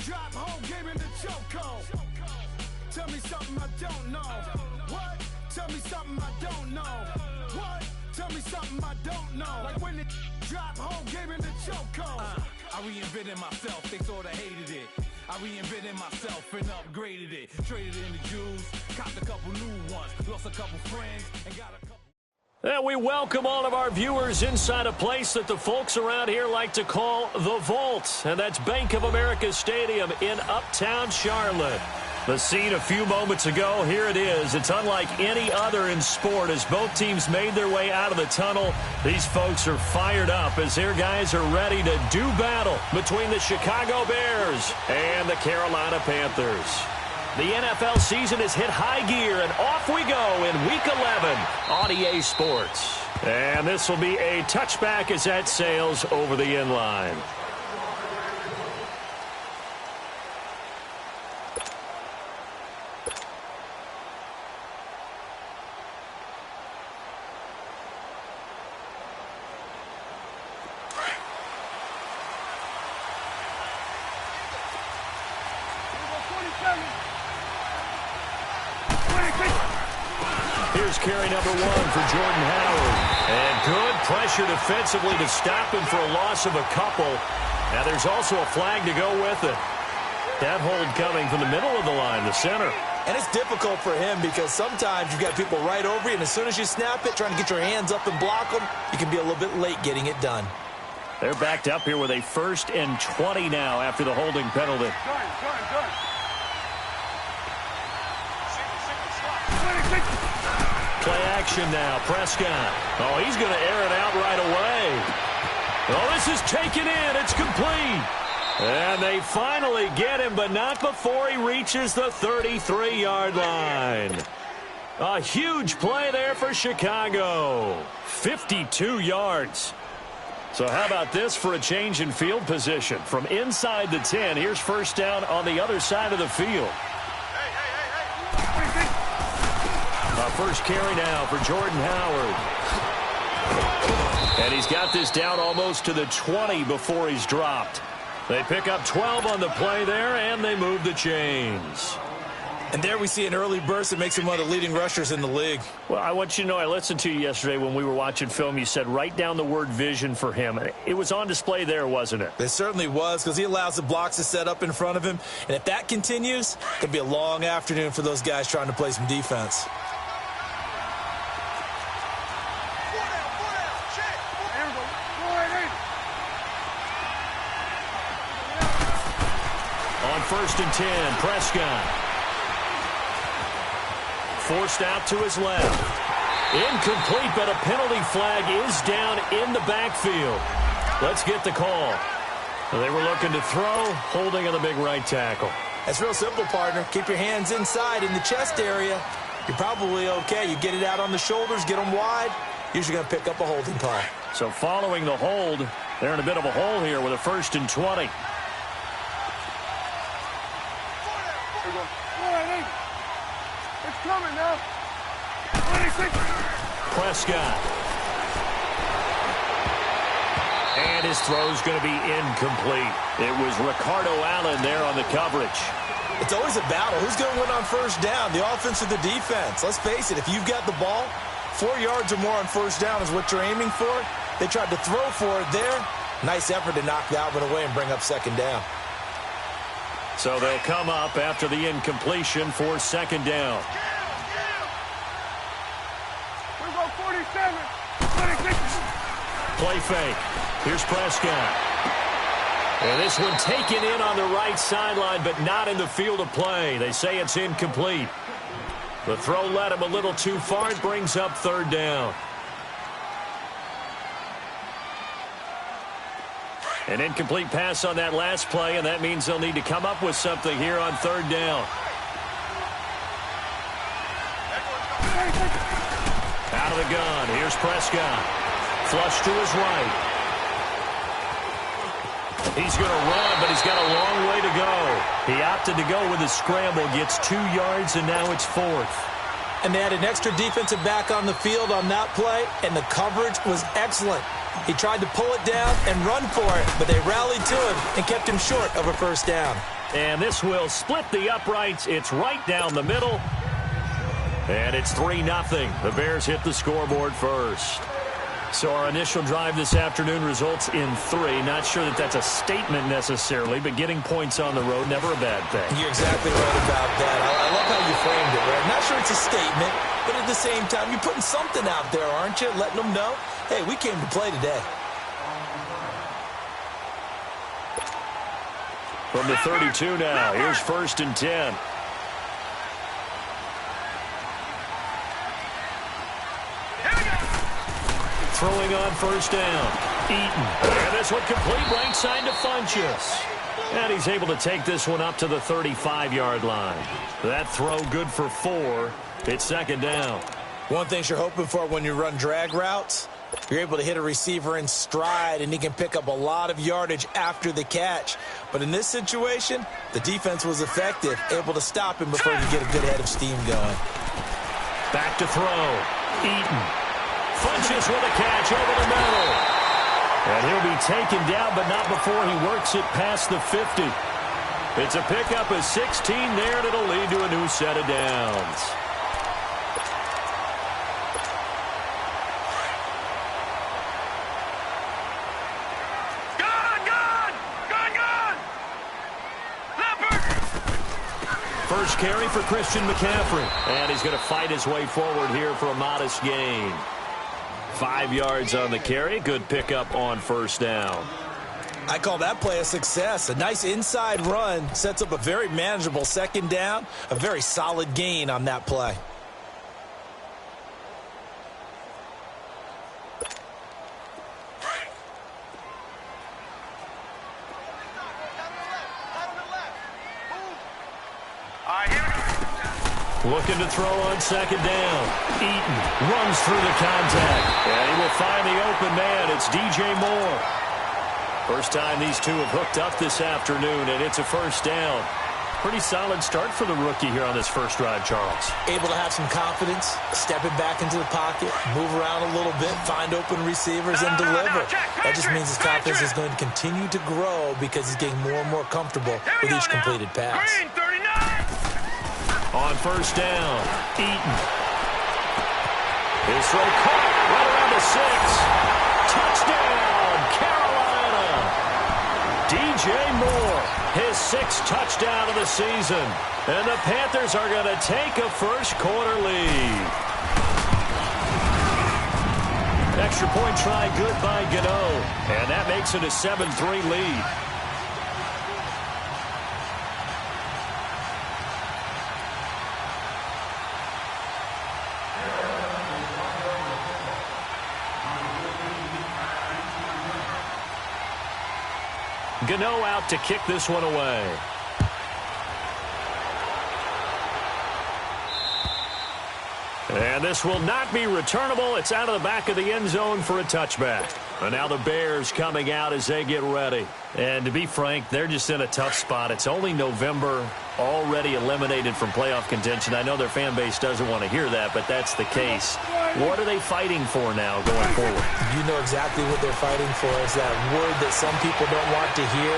drop, whole game in the chokehold. Tell me something I don't know. What? Tell me something I don't know. What? Tell me something I don't know. Like when it drop, whole game in the chokehold. I reinvented myself, they sorta hated it. I reinvented myself and upgraded it. Traded in the Jews, copped a couple new ones, lost a couple friends, and got a couple. And we welcome all of our viewers inside a place that the folks around here like to call the Vault. And that's Bank of America Stadium in Uptown Charlotte. The scene a few moments ago, here it is. It's unlike any other in sport as both teams made their way out of the tunnel. These folks are fired up as their guys are ready to do battle between the Chicago Bears and the Carolina Panthers. The NFL season has hit high gear, and off we go in Week 11 on EA Sports. And this will be a touchback as that sails over the end line. Here's carry number 1 for Jordan Howard. And good pressure defensively to stop him for a loss of a couple. Now there's also a flag to go with it. That hold coming from the middle of the line, the center. And it's difficult for him because sometimes you've got people right over you, and as soon as you snap it, trying to get your hands up and block them, you can be a little bit late getting it done. They're backed up here with a 1st and 20 now after the holding penalty. Play action now. Prescott. Oh, he's going to air it out right away. Oh, this is taken in. It's complete. And they finally get him, but not before he reaches the 33-yard line. A huge play there for Chicago. 52 yards. So how about this for a change in field position? From inside the 10, here's first down on the other side of the field. First carry now for Jordan Howard. And he's got this down almost to the 20 before he's dropped. They pick up 12 on the play there, and they move the chains. And there we see an early burst that makes him one of the leading rushers in the league. Well, I want you to know, I listened to you yesterday when we were watching film. You said write down the word vision for him. It was on display there, wasn't it? It certainly was, because he allows the blocks to set up in front of him. And if that continues, it could be a long afternoon for those guys trying to play some defense. First and 10, Prescott. Forced out to his left. Incomplete, but a penalty flag is down in the backfield. Let's get the call. They were looking to throw, holding on the big right tackle. That's real simple, partner. Keep your hands inside in the chest area. You're probably okay. You get it out on the shoulders, get them wide. Usually going to pick up a holding call. So following the hold, they're in a bit of a hole here with a 1st and 20. It's coming now. Prescott. And his throw's going to be incomplete. It was Ricardo Allen there on the coverage. It's always a battle. Who's going to win on first down, the offense or the defense? Let's face it, if you've got the ball, 4 yards or more on first down is what you're aiming for. They tried to throw for it there. Nice effort to knock that one away and bring up second down. So they'll come up after the incompletion for second down. We go 47. 26. Play fake. Here's Prescott. And this one taken in on the right sideline, but not in the field of play. They say it's incomplete. The throw led him a little too far. It brings up third down. An incomplete pass on that last play, and that means they'll need to come up with something here on third down. Out of the gun. Here's Prescott. Flush to his right. He's going to run, but he's got a long way to go. He opted to go with a scramble, gets 2 yards, and now it's 4th. And they had an extra defensive back on the field on that play, and the coverage was excellent. He tried to pull it down and run for it, but they rallied to him and kept him short of a first down. And this will split the uprights. It's right down the middle. And it's 3-0. The Bears hit the scoreboard first. So our initial drive this afternoon results in 3. Not sure that that's a statement necessarily, but getting points on the road, never a bad thing. You're exactly right about that. I love how you framed it, right? I'm not sure it's a statement, but at the same time, you're putting something out there, aren't you? Letting them know, hey, we came to play today. From the 32 now, here's 1st and 10. Throwing on 1st down. Eaton. And this one complete right side to Funchess. And he's able to take this one up to the 35-yard line. That throw good for 4. It's 2nd down. One thing you're hoping for when you run drag routes, you're able to hit a receiver in stride, and he can pick up a lot of yardage after the catch. But in this situation, the defense was effective, able to stop him before he could get a good head of steam going. Back to throw. Eaton. Funchess with a catch over the middle. And he'll be taken down, but not before he works it past the 50. It's a pickup of 16 there, and it'll lead to a new set of downs. First carry for Christian McCaffrey. And he's going to fight his way forward here for a modest gain. 5 yards on the carry. Good pickup on 1st down. I call that play a success. A nice inside run sets up a very manageable 2nd down. A very solid gain on that play. Looking to throw on 2nd down. Eaton runs through the contact. And he will find the open man. It's DJ Moore. First time these two have hooked up this afternoon, and it's a 1st down. Pretty solid start for the rookie here on this first drive, Charles. Able to have some confidence, stepping back into the pocket, move around a little bit, find open receivers, and deliver. That just means his confidence is going to continue to grow because he's getting more and more comfortable with each completed pass. On 1st down, Eaton. His throw caught right around the 6. Touchdown, Carolina. DJ Moore, his 6th touchdown of the season. And the Panthers are going to take a first-quarter lead. Extra point try good by Gano. And that makes it a 7-3 lead. Gano out to kick this one away. And this will not be returnable. It's out of the back of the end zone for a touchback. And now the Bears coming out as they get ready. And to be frank, they're just in a tough spot. It's only November, already eliminated from playoff contention. I know their fan base doesn't want to hear that, but that's the case. What are they fighting for now going forward? You know exactly what they're fighting for. Is that word that some people don't want to hear,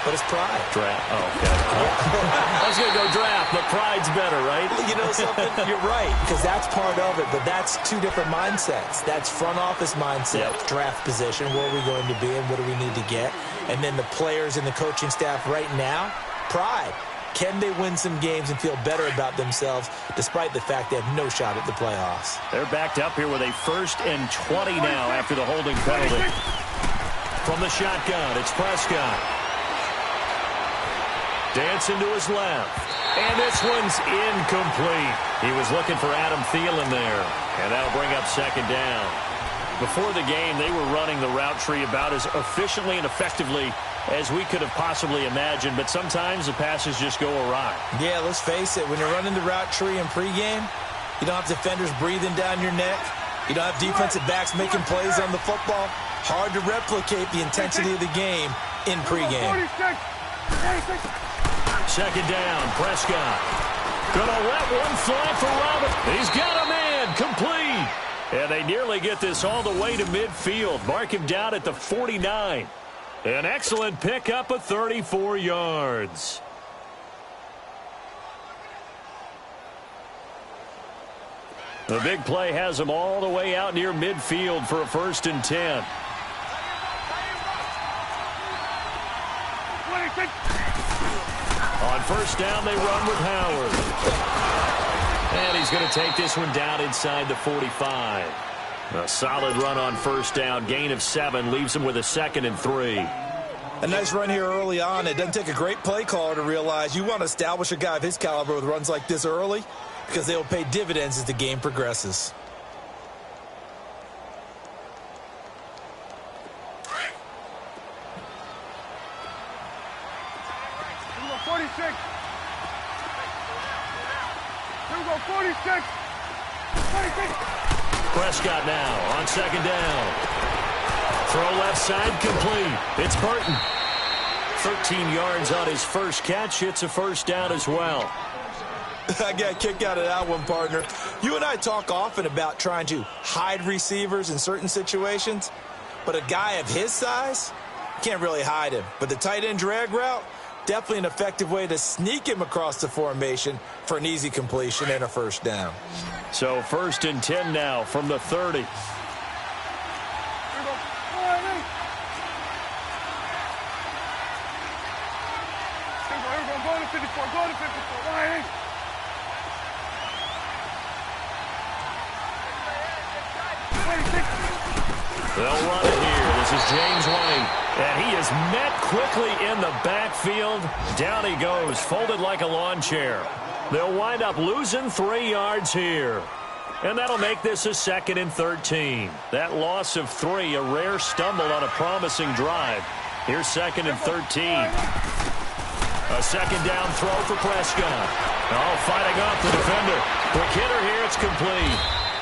but it's pride. Draft. Oh, okay. I was going to go draft, but pride's better, right? You know something? You're right, because that's part of it, but that's two different mindsets. That's front office mindset, draft position, where are we going to be and what do we need to get? And then the players and the coaching staff right now, pride. Can they win some games and feel better about themselves despite the fact they have no shot at the playoffs? They're backed up here with a 1st and 20 now after the holding penalty. From the shotgun, it's Prescott. Dancing to his left. And this one's incomplete. He was looking for Adam Thielen there. And that'll bring up 2nd down. Before the game, they were running the route tree about as efficiently and effectively as we could have possibly imagined, but sometimes the passes just go awry. Yeah, let's face it. When you're running the route tree in pregame, you don't have defenders breathing down your neck. You don't have defensive backs making plays on the football. Hard to replicate the intensity of the game in pregame. 2nd down, Prescott. Gonna let one fly for Robert. He's got a man, complete. And they nearly get this all the way to midfield. Mark him down at the 49. An excellent pickup of 34 yards. The big play has them all the way out near midfield for a 1st and 10. On 1st down, they run with Howard. And he's going to take this one down inside the 45. A solid run on 1st down. Gain of 7 leaves him with a 2nd and 3. A nice run here early on. It doesn't take a great play caller to realize you want to establish a guy of his caliber with runs like this early because they will pay dividends as the game progresses. Here we go, 46. Here we go, 46. 46. Prescott now on 2nd down. Throw left side complete. It's Burton. 13 yards on his first catch. It's a 1st down as well. I got a kick out of that one, partner. You and I talk often about trying to hide receivers in certain situations, but a guy of his size, can't really hide him. But the tight end drag route, definitely an effective way to sneak him across the formation for an easy completion and a 1st down. So 1st and 10 now from the 30. They'll run it here. This is James White. And he is met quickly in the backfield. Down he goes, folded like a lawn chair. They'll wind up losing 3 yards here. And that'll make this a 2nd and 13. That loss of 3, a rare stumble on a promising drive. Here's 2nd and 13. A 2nd down throw for Prescott. Oh, fighting off the defender. Quick hitter here, it's complete.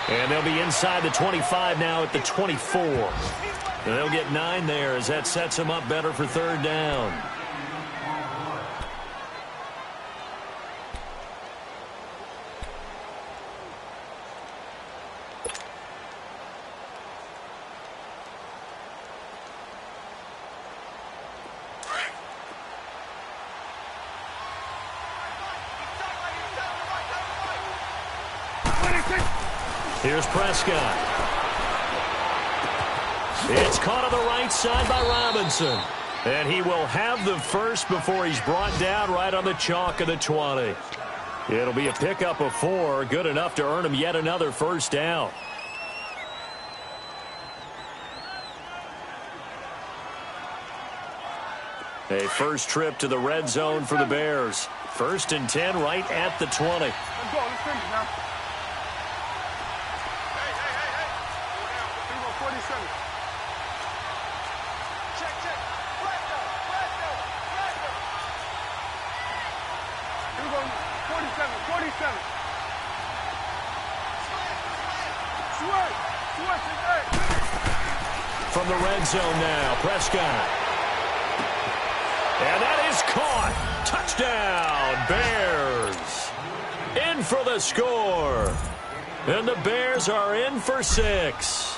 And they'll be inside the 25 now at the 24. And they'll get 9 there as that sets them up better for 3rd down. Here's Prescott. It's caught on the right side by Robinson. And he will have the first before he's brought down right on the chalk of the 20. It'll be a pickup of 4, good enough to earn him yet another 1st down. A first trip to the red zone for the Bears. 1st and 10 right at the 20. Let's go. Let's finish now. Here we go, 47. Check. Here we go, 47. Sweat. From the red zone now, Prescott. And that is caught. Touchdown, Bears. In for the score. And the Bears are in for 6.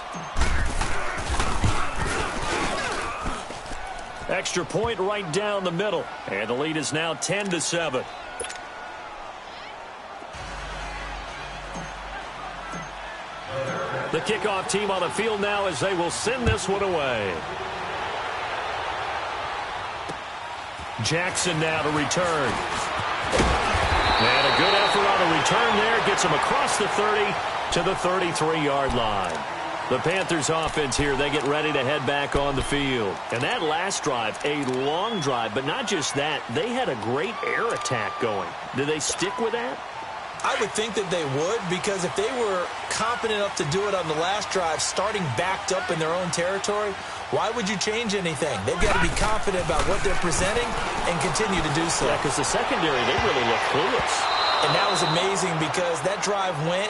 Extra point right down the middle. And the lead is now 10-7. The kickoff team on the field now as they will send this one away. Jackson now to return. And a good effort on the return there. Gets him across the 30 to the 33-yard line. The Panthers offense here, they get ready to head back on the field. And that last drive, a long drive, but not just that. They had a great air attack going. Do they stick with that? I would think that they would, because if they were confident enough to do it on the last drive, starting backed up in their own territory, why would you change anything? They've got to be confident about what they're presenting and continue to do so. Yeah, because the secondary, they really look clueless. And that was amazing because that drive went,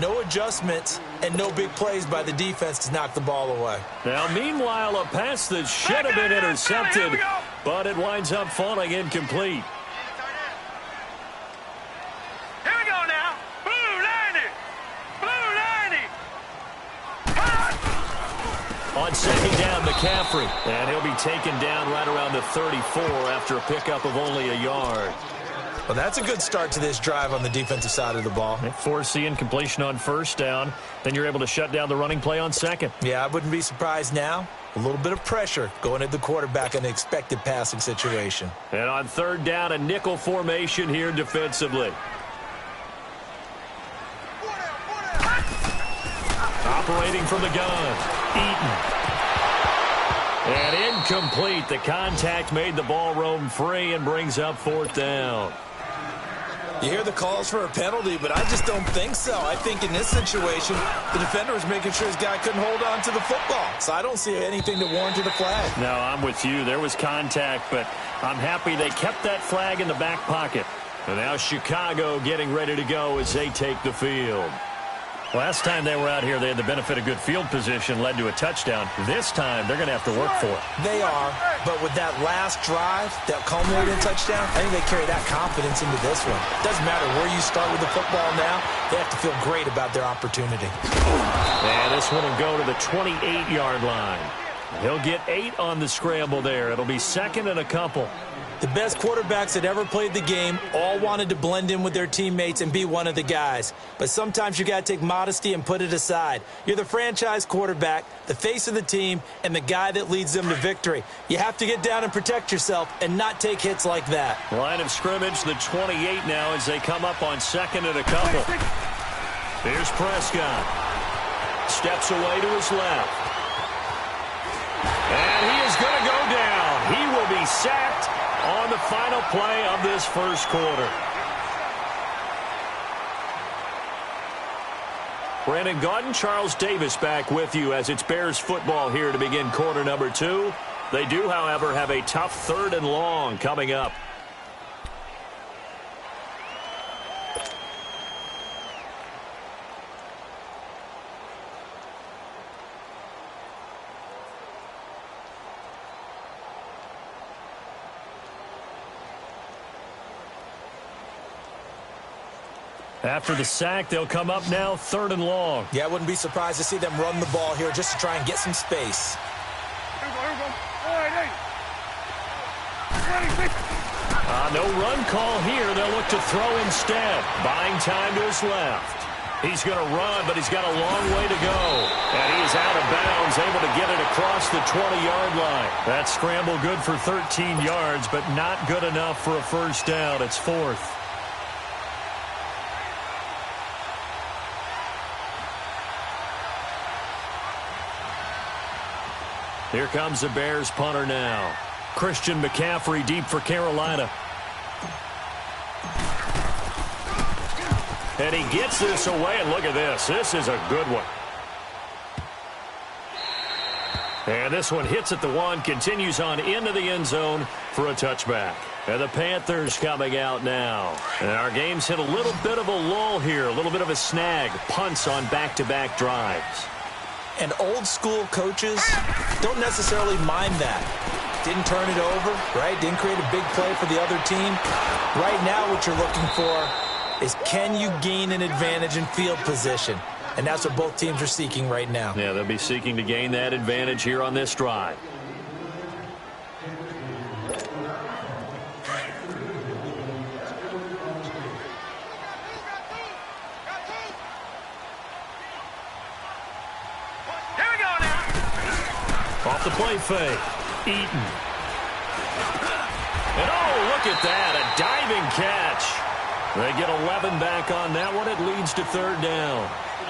no adjustments, and no big plays by the defense to knock the ball away. Now, meanwhile, a pass that should have been intercepted, but it winds up falling incomplete. On 2nd down, McCaffrey. And he'll be taken down right around the 34 after a pickup of only a yard. Well, that's a good start to this drive on the defensive side of the ball. Forcing incompletion on first down. Then you're able to shut down the running play on second. Yeah, I wouldn't be surprised now. A little bit of pressure going at the quarterback in an expected passing situation. And on third down, a nickel formation here defensively. Operating from the gun, Eaton. And incomplete. The contact made the ball roam free and brings up fourth down. You hear the calls for a penalty, but I just don't think so. I think in this situation, the defender was making sure his guy couldn't hold on to the football. So I don't see anything to warrant a flag. No, I'm with you. There was contact, but I'm happy they kept that flag in the back pocket. And now Chicago getting ready to go as they take the field. Last time they were out here, they had the benefit of good field position, led to a touchdown. This time, they're going to have to work for it. They are, but with that last drive that culminated in touchdown, I think they carry that confidence into this one. Doesn't matter where you start with the football now, they have to feel great about their opportunity. And this one will go to the 28-yard line. He'll get 8 on the scramble there. It'll be second and a couple. The best quarterbacks that ever played the game all wanted to blend in with their teammates and be one of the guys. But sometimes you got to take modesty and put it aside. You're the franchise quarterback, the face of the team, and the guy that leads them to victory. You have to get down and protect yourself and not take hits like that. Line of scrimmage, the 28 now as they come up on second and a couple. Here's Prescott. Steps away to his left. And he is going to go down. He will be sacked on the final play of this first quarter. Brandon Gaudin, Charles Davis back with you as it's Bears football here to begin quarter number 2. They do, however, have a tough third and long coming up. After the sack, they'll come up now third and long. Yeah, I wouldn't be surprised to see them run the ball here just to try and get some space. No run call here. They'll look to throw instead. Buying time to his left. He's going to run, but he's got a long way to go. And he is out of bounds, able to get it across the 20-yard line. That scramble good for 13 yards, but not good enough for a first down. It's fourth. Here comes the Bears punter now. Christian McCaffrey deep for Carolina. And he gets this away, and look at this. This is a good one. And this one hits at the 1, continues on into the end zone for a touchback. And the Panthers coming out now. And our game's hit a little bit of a lull here, a little bit of a snag. Punts on back-to-back drives. And old-school coaches don't necessarily mind that. Didn't turn it over, right? Didn't create a big play for the other team. Right now what you're looking for is can you gain an advantage in field position? And that's what both teams are seeking right now. Yeah, they'll be seeking to gain that advantage here on this drive. Off the play fake. Eaton. And oh, look at that. A diving catch. They get 11 back on that one. It leads to third down.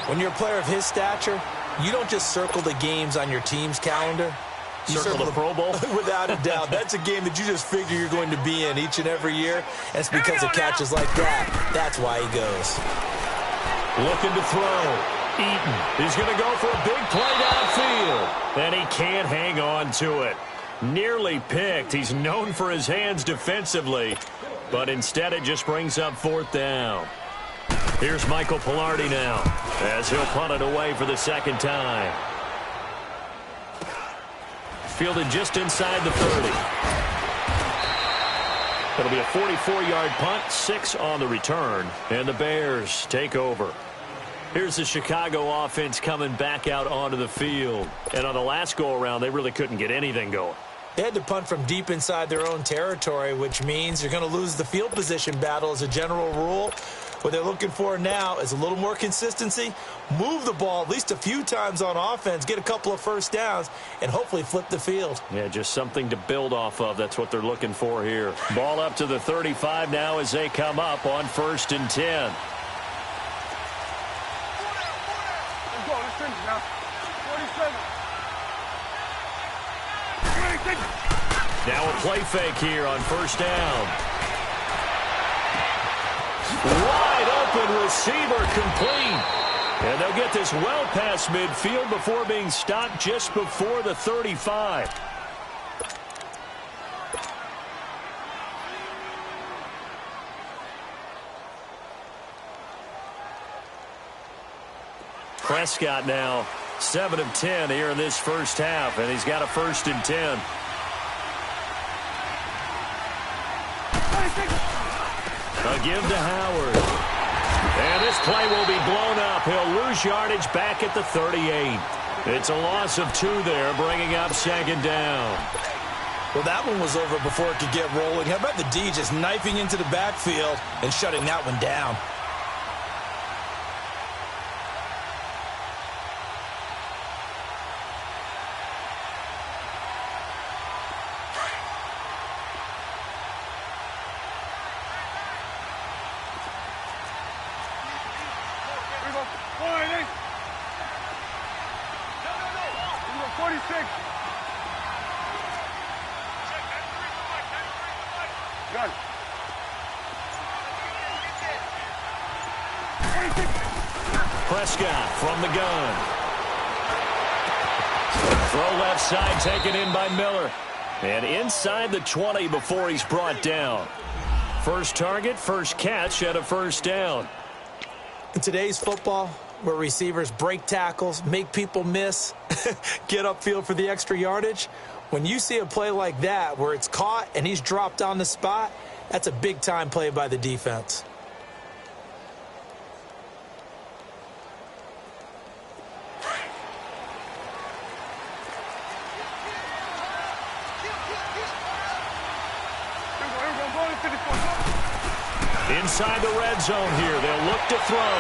When you're a player of his stature, you don't just circle the games on your team's calendar. You circle the Pro Bowl? Without a doubt. That's a game that you just figure you're going to be in each and every year. And it's because of catches like that. That's why he goes. Looking to throw. Eaton. He's going to go for a big play downfield. And he can't hang on to it. Nearly picked. He's known for his hands defensively. But instead it just brings up fourth down. Here's Michael Palardy now as he'll punt it away for the second time. Fielded just inside the 30. It'll be a 44-yard punt, 6 on the return, and the Bears take over. Here's the Chicago offense coming back out onto the field. And on the last go-around, they really couldn't get anything going. They had to punt from deep inside their own territory, which means you're going to lose the field position battle as a general rule. What they're looking for now is a little more consistency, move the ball at least a few times on offense, get a couple of first downs, and hopefully flip the field. Yeah, just something to build off of. That's what they're looking for here. Ball up to the 35 now as they come up on 1st and 10. Let's go. Let's finish now. 47. Now a play fake here on 1st down. Wide open receiver complete. And they'll get this well past midfield before being stopped just before the 35. Prescott now 7 of 10 here in this first half, and he's got a 1st and 10. A give to Howard. And this play will be blown up. He'll lose yardage back at the 38. It's a loss of 2 there, bringing up 2nd down. Well, that one was over before it could get rolling. How about the D just knifing into the backfield and shutting that one down? Prescott from the gun. Throw left side taken in by Miller. And inside the 20 before he's brought down. First target, first catch at a 1st down. In today's football, where receivers break tackles, make people miss, get upfield for the extra yardage, when you see a play like that where it's caught and he's dropped on the spot, that's a big-time play by the defense. Inside the red zone here, they'll look to throw.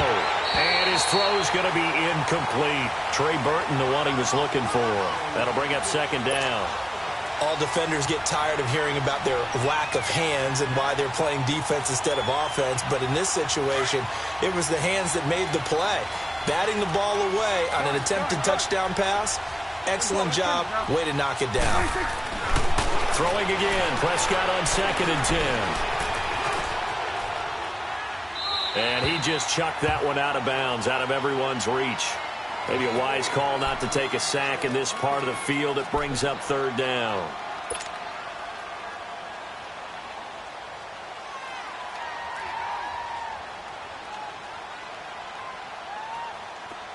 And his throw's going to be incomplete. Trey Burton, the one he was looking for. That'll bring up 2nd down. All defenders get tired of hearing about their lack of hands and why they're playing defense instead of offense. But in this situation, it was the hands that made the play. Batting the ball away on an attempted touchdown pass. Excellent job. Way to knock it down. Throwing again. Prescott on 2nd and 10. And he just chucked that one out of bounds, out of everyone's reach. Maybe a wise call not to take a sack in this part of the field. It brings up 3rd down.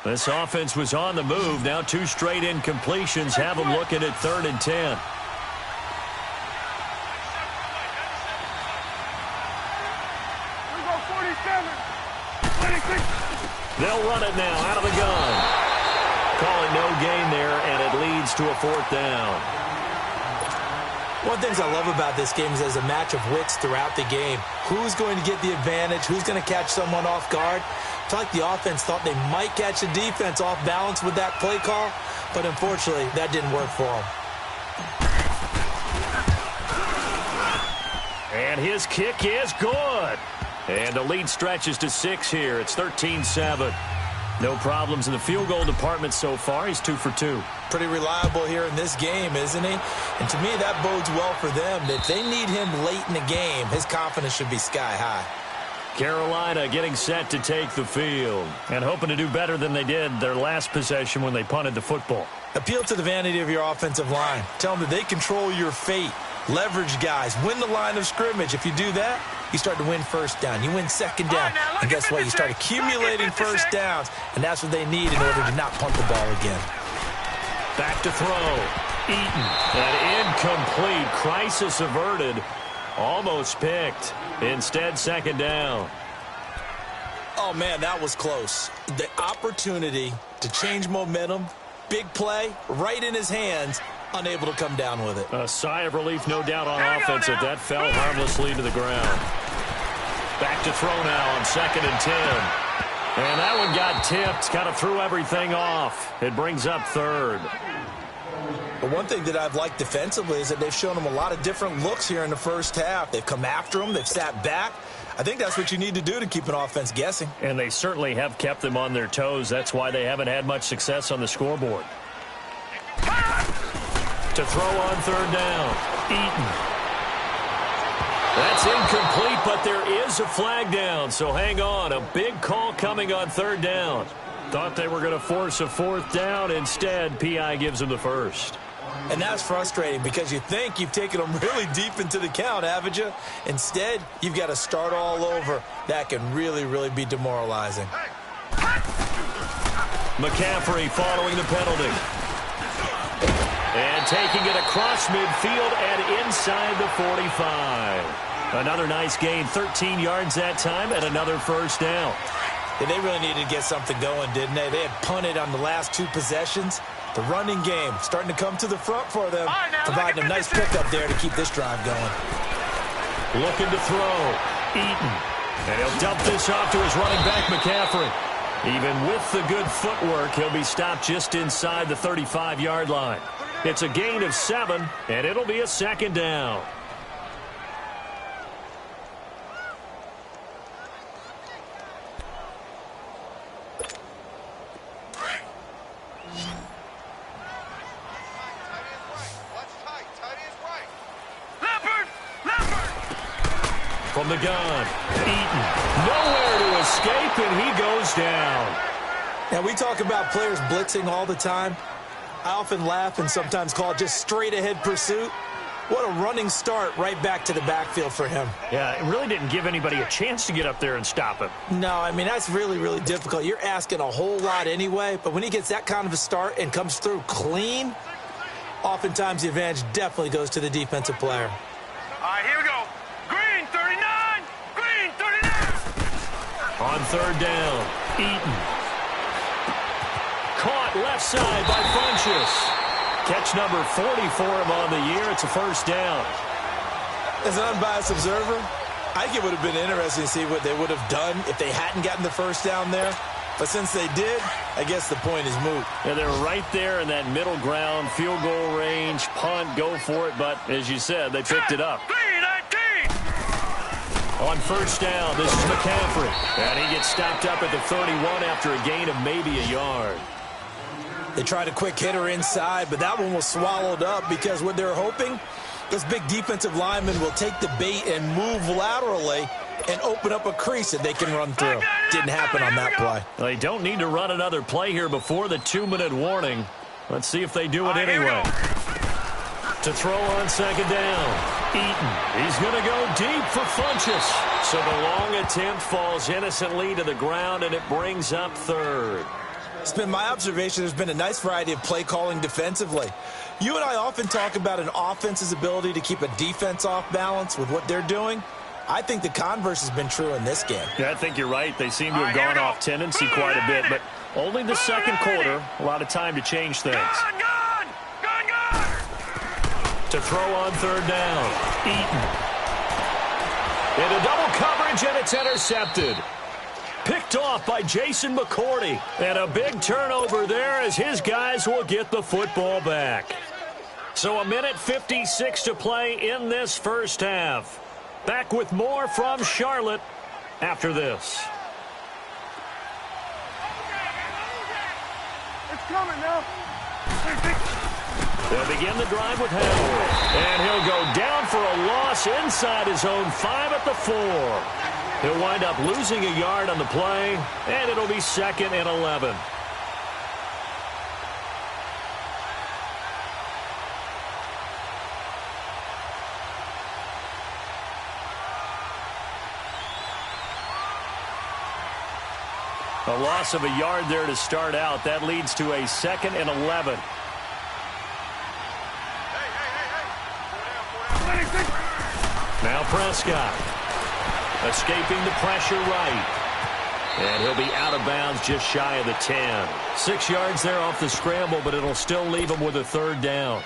This offense was on the move. Now 2 straight incompletions have them looking at 3rd and 10. They'll run it now out of the gun. Call it no gain there, and it leads to a 4th down. One of the things I love about this game is there's a match of wits throughout the game. Who's going to get the advantage? Who's going to catch someone off guard? I feel like the offense thought they might catch the defense off balance with that play call, but unfortunately, that didn't work for them. And his kick is good. And the lead stretches to 6 here. It's 13-7. No problems in the field goal department so far. He's 2 for 2. Pretty reliable here in this game, isn't he? And to me, that bodes well for them. If they need him late in the game, his confidence should be sky high. Carolina getting set to take the field and hoping to do better than they did their last possession when they punted the football. Appeal to the vanity of your offensive line. Tell them that they control your fate. Leverage guys. Win the line of scrimmage. If you do that, you start to win 1st down. You win 2nd down. And guess what? You start accumulating 1st downs. And that's what they need in order to not punt the ball again. Back to throw. Eaton. An incomplete. Crisis averted. Almost picked. Instead, 2nd down. Oh, man, that was close. The opportunity to change momentum, big play, right in his hands, unable to come down with it. A sigh of relief, no doubt, on offense that that fell harmlessly to the ground. Back to throw now on 2nd and 10. And that one got tipped, kind of threw everything off. It brings up 3rd. But one thing that I've liked defensively is that they've shown them a lot of different looks here in the first half. They've come after them. They've sat back. I think that's what you need to do to keep an offense guessing. And they certainly have kept them on their toes. That's why they haven't had much success on the scoreboard. To throw on 3rd down. Eaton. That's incomplete, but there is a flag down. So hang on. A big call coming on 3rd down. Thought they were going to force a 4th down. Instead, P.I. gives them the 1st. And that's frustrating because you think you've taken them really deep into the count, haven't you? Instead, you've got to start all over. That can really, really be demoralizing. McCaffrey following the penalty. And taking it across midfield and inside the 45. Another nice gain, 13 yards that time, and another 1st down. Yeah, they really needed to get something going, didn't they? They had punted on the last 2 possessions. The running game starting to come to the front for them, providing a nice pickup there to keep this drive going. Looking to throw. Eaton. And he'll dump this off to his running back, McCaffrey. Even with the good footwork, he'll be stopped just inside the 35-yard line. It's a gain of 7, and it'll be a 2nd down. From the gun, Eaton, nowhere to escape, and he goes down. Now, we talk about players blitzing all the time. I often laugh and sometimes call it just straight-ahead pursuit. What a running start right back to the backfield for him. Yeah, it really didn't give anybody a chance to get up there and stop him. No, I mean, that's really, really difficult. You're asking a whole lot anyway, but when he gets that kind of a start and comes through clean, oftentimes the advantage definitely goes to the defensive player. All right, here we go. Green 39! Green 39! On 3rd down, Eaton. Caught left side by Funchess. Catch number 40 for him on the year. It's a 1st down. As an unbiased observer, I think it would have been interesting to see what they would have done if they hadn't gotten the 1st down there. But since they did, I guess the point is moot. Yeah, they're right there in that middle ground, field goal range, punt, go for it. But as you said, they picked it up. On 1st down, this is McCaffrey. And he gets stopped up at the 31 after a gain of maybe a yard. They tried a quick hitter inside, but that one was swallowed up because what they're hoping, this big defensive lineman will take the bait and move laterally and open up a crease that they can run through. Didn't happen on that play. They don't need to run another play here before the 2-minute warning. Let's see if they do it anyway. To throw on 2nd down, Eaton. He's going to go deep for Funchess. So the long attempt falls innocently to the ground, and it brings up 3rd. It's been my observation there's been a nice variety of play calling defensively. You and I often talk about an offense's ability to keep a defense off balance with what they're doing. I think the converse has been true in this game. Yeah, I think you're right. They seem to have gone off tendency quite a bit, but only the 2nd quarter. A lot of time to change things. To throw on 3rd down, Eaton. Into double coverage, and it's intercepted. Picked off by Jason McCourty. And a big turnover there as his guys will get the football back. So 1:56 to play in this 1st half. Back with more from Charlotte after this. It's coming now. They'll begin the drive with Howard. And he'll go down for a loss inside his own 5 at the 4. He'll wind up losing a yard on the play, and it'll be 2nd and 11. A loss of a yard there to start out. That leads to a 2nd and 11. Now Prescott. Escaping the pressure right. And he'll be out of bounds just shy of the 10. 6 yards there off the scramble, but it'll still leave him with a 3rd down.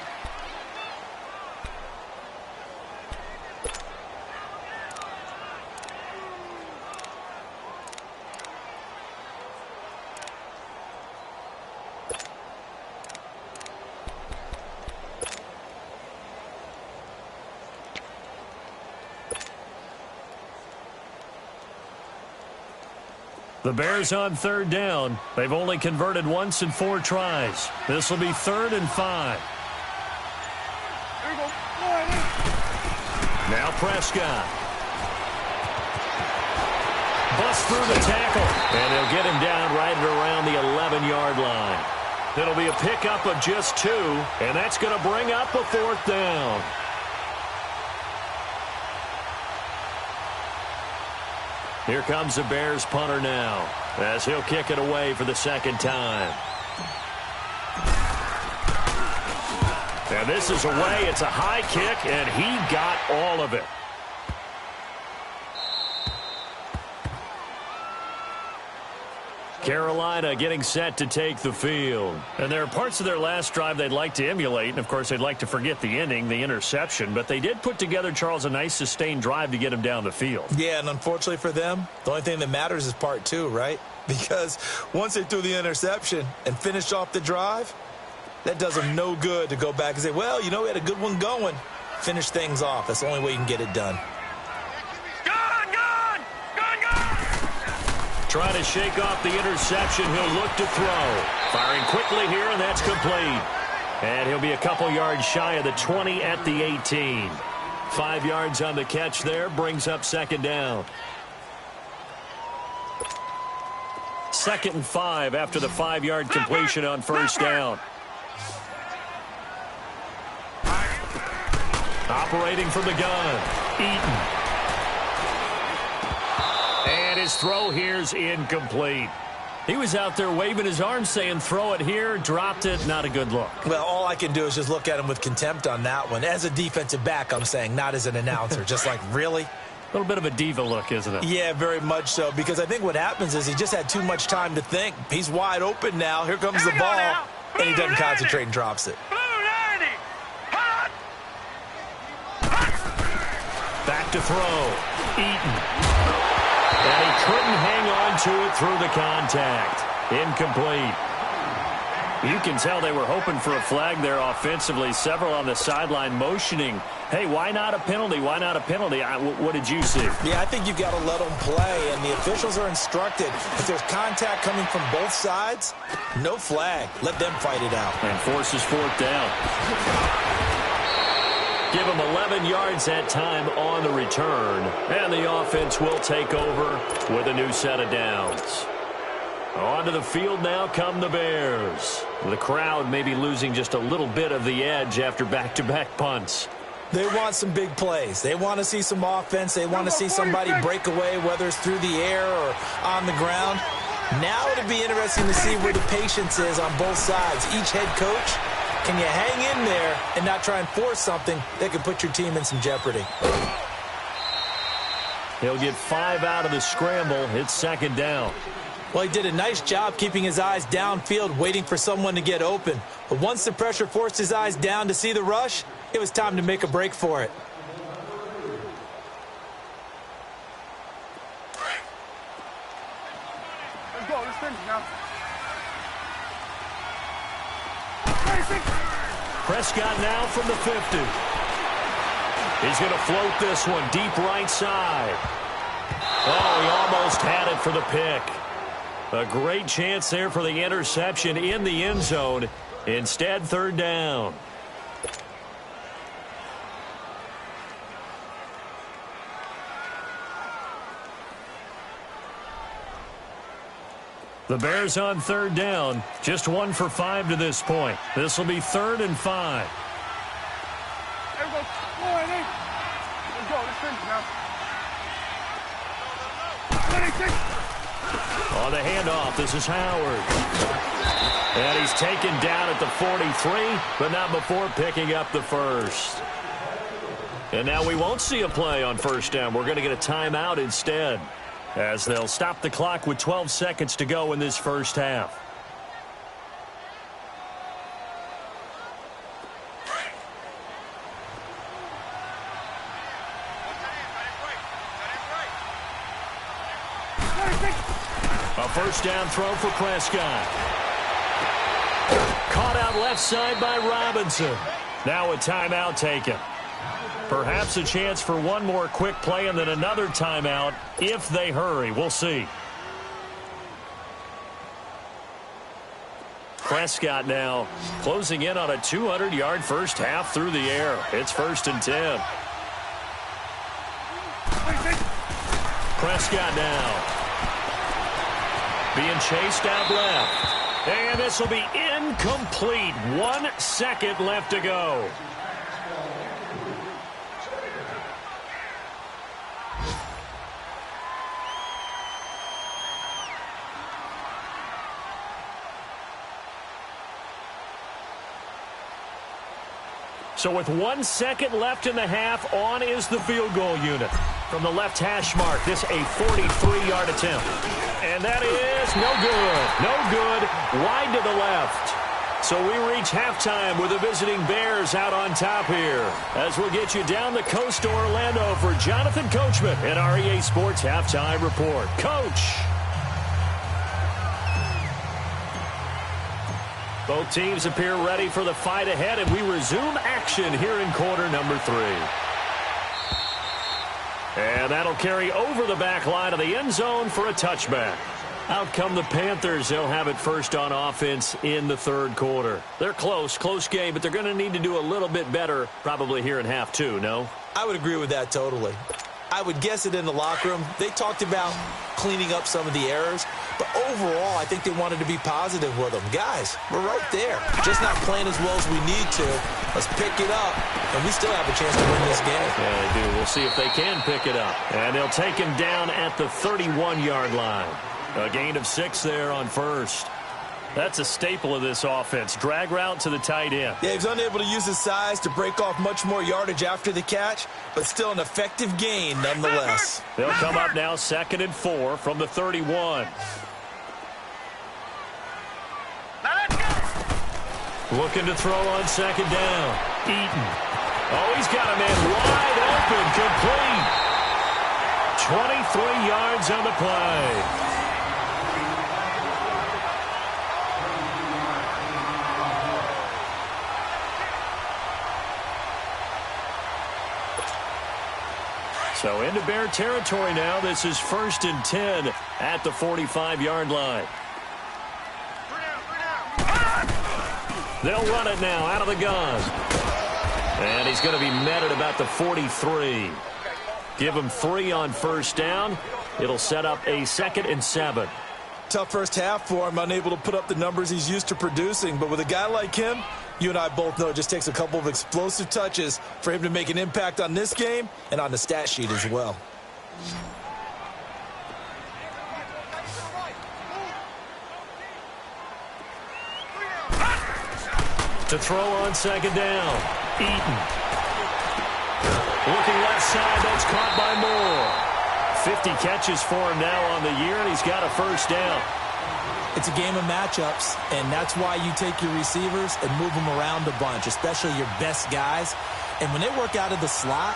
The Bears on third down. They've only converted once in 4 tries. This will be 3rd and 5. Now Prescott. Bust through the tackle. And they'll get him down right at around the 11-yard line. It'll be a pickup of just 2, and that's going to bring up a 4th down. Here comes the Bears punter now, as he'll kick it away for the 2nd time. And this is away. It's a high kick, and he got all of it. Carolina getting set to take the field. And there are parts of their last drive they'd like to emulate. And, of course, they'd like to forget the ending, the interception. But they did put together, Charles, a nice sustained drive to get him down the field. Yeah, and unfortunately for them, the only thing that matters is part 2, right? Because once they threw the interception and finished off the drive, that does them no good to go back and say, well, you know, we had a good one going. Finish things off. That's the only way you can get it done. Trying to shake off the interception. He'll look to throw. Firing quickly here, and that's complete. And he'll be a couple yards shy of the 20 at the 18. 5 yards on the catch there. Brings up 2nd down. 2nd and 5 after the 5-yard completion on 1st down. Operating from the gun. Eaton. And his throw here's incomplete. He was out there waving his arms saying throw it here, dropped it, not a good look. Well, all I can do is just look at him with contempt on that one. As a defensive back, I'm saying, not as an announcer. Just like, really? A little bit of a diva look, isn't it? Yeah, very much so, because I think what happens is he just had too much time to think. He's wide open now. Here comes the ball, and he doesn't concentrate and drops it. Back to throw. Eaton. And he couldn't hang on to it through the contact. Incomplete. You can tell they were hoping for a flag there offensively. Several on the sideline motioning, hey, why not a penalty? Why not a penalty? What did you see? Yeah, I think you've got to let them play, and the officials are instructed. If there's contact coming from both sides, no flag. Let them fight it out. And forces 4th down. Give them 11 yards that time on the return. And the offense will take over with a new set of downs. Onto the field now come the Bears. The crowd may be losing just a little bit of the edge after back-to-back punts. They want some big plays. They want to see some offense. They want to see somebody break away, whether it's through the air or on the ground. Now it'll be interesting to see where the patience is on both sides. Each head coach, can you hang in there and not try and force something that could put your team in some jeopardy? He'll get 5 out of the scramble. It's 2nd down. Well, he did a nice job keeping his eyes downfield, waiting for someone to get open. But once the pressure forced his eyes down to see the rush, it was time to make a break for it. Let's go. Let's finish now. Prescott now from the 50. He's going to float this one deep right side. Oh, he almost had it for the pick. A great chance there for the interception in the end zone. Instead, 3rd down. The Bears on 3rd down. Just 1 for 5 to this point. This will be 3rd and 5. Let's go. Let's go. Let's finish now. On the handoff, this is Howard. And he's taken down at the 43, but not before picking up the first. And now we won't see a play on 1st down. We're going to get a timeout instead, as they'll stop the clock with 12 seconds to go in this first half. A 1st down throw for Prescott. Caught out left side by Robinson. Now a timeout taken. Perhaps a chance for one more quick play and then another timeout if they hurry. We'll see. Prescott now closing in on a 200-yard first half through the air. It's 1st and 10. Prescott now being chased out left. And this will be incomplete. 1 second left to go. So with 1 second left in the half, on is the field goal unit. From the left hash mark, this a 43-yard attempt. And that is no good. No good. Wide to the left. So we reach halftime with the visiting Bears out on top here. As we'll get you down the coast to Orlando for Jonathan Coachman in our EA Sports Halftime Report. Coach. Both teams appear ready for the fight ahead, and we resume action here in quarter number 3. And that'll carry over the back line of the end zone for a touchback. Out come the Panthers. They'll have it first on offense in the 3rd quarter. They're close game, but they're going to need to do a little bit better probably here in half 2, no? I would agree with that totally. I would guess it in the locker room. They talked about cleaning up some of the errors, but overall, I think they wanted to be positive with them. Guys, we're right there. Just not playing as well as we need to. Let's pick it up, and we still have a chance to win this game. Yeah, they do. We'll see if they can pick it up. And they'll take him down at the 31-yard line. A gain of 6 there on first. That's a staple of this offense. Drag route to the tight end. Yeah, he's unable to use his size to break off much more yardage after the catch, but still an effective gain nonetheless. They'll come up now 2nd and 4 from the 31. Looking to throw on 2nd down. Eaton. Oh, he's got a man wide open, complete. 23 yards on the play. So into Bear territory now. This is 1st and 10 at the 45-yard line. They'll run it now out of the gun. And he's going to be met at about the 43. Give him 3 on 1st down. It'll set up a 2nd and 7. Tough first half for him, unable to put up the numbers he's used to producing. But with a guy like him, you and I both know it just takes a couple of explosive touches for him to make an impact on this game and on the stat sheet as well. To throw on 2nd down. Eaton. Looking left side, that's caught by Moore. 50 catches for him now on the year, and he's got a 1st down. It's a game of matchups, and that's why you take your receivers and move them around a bunch, especially your best guys. And when they work out of the slot,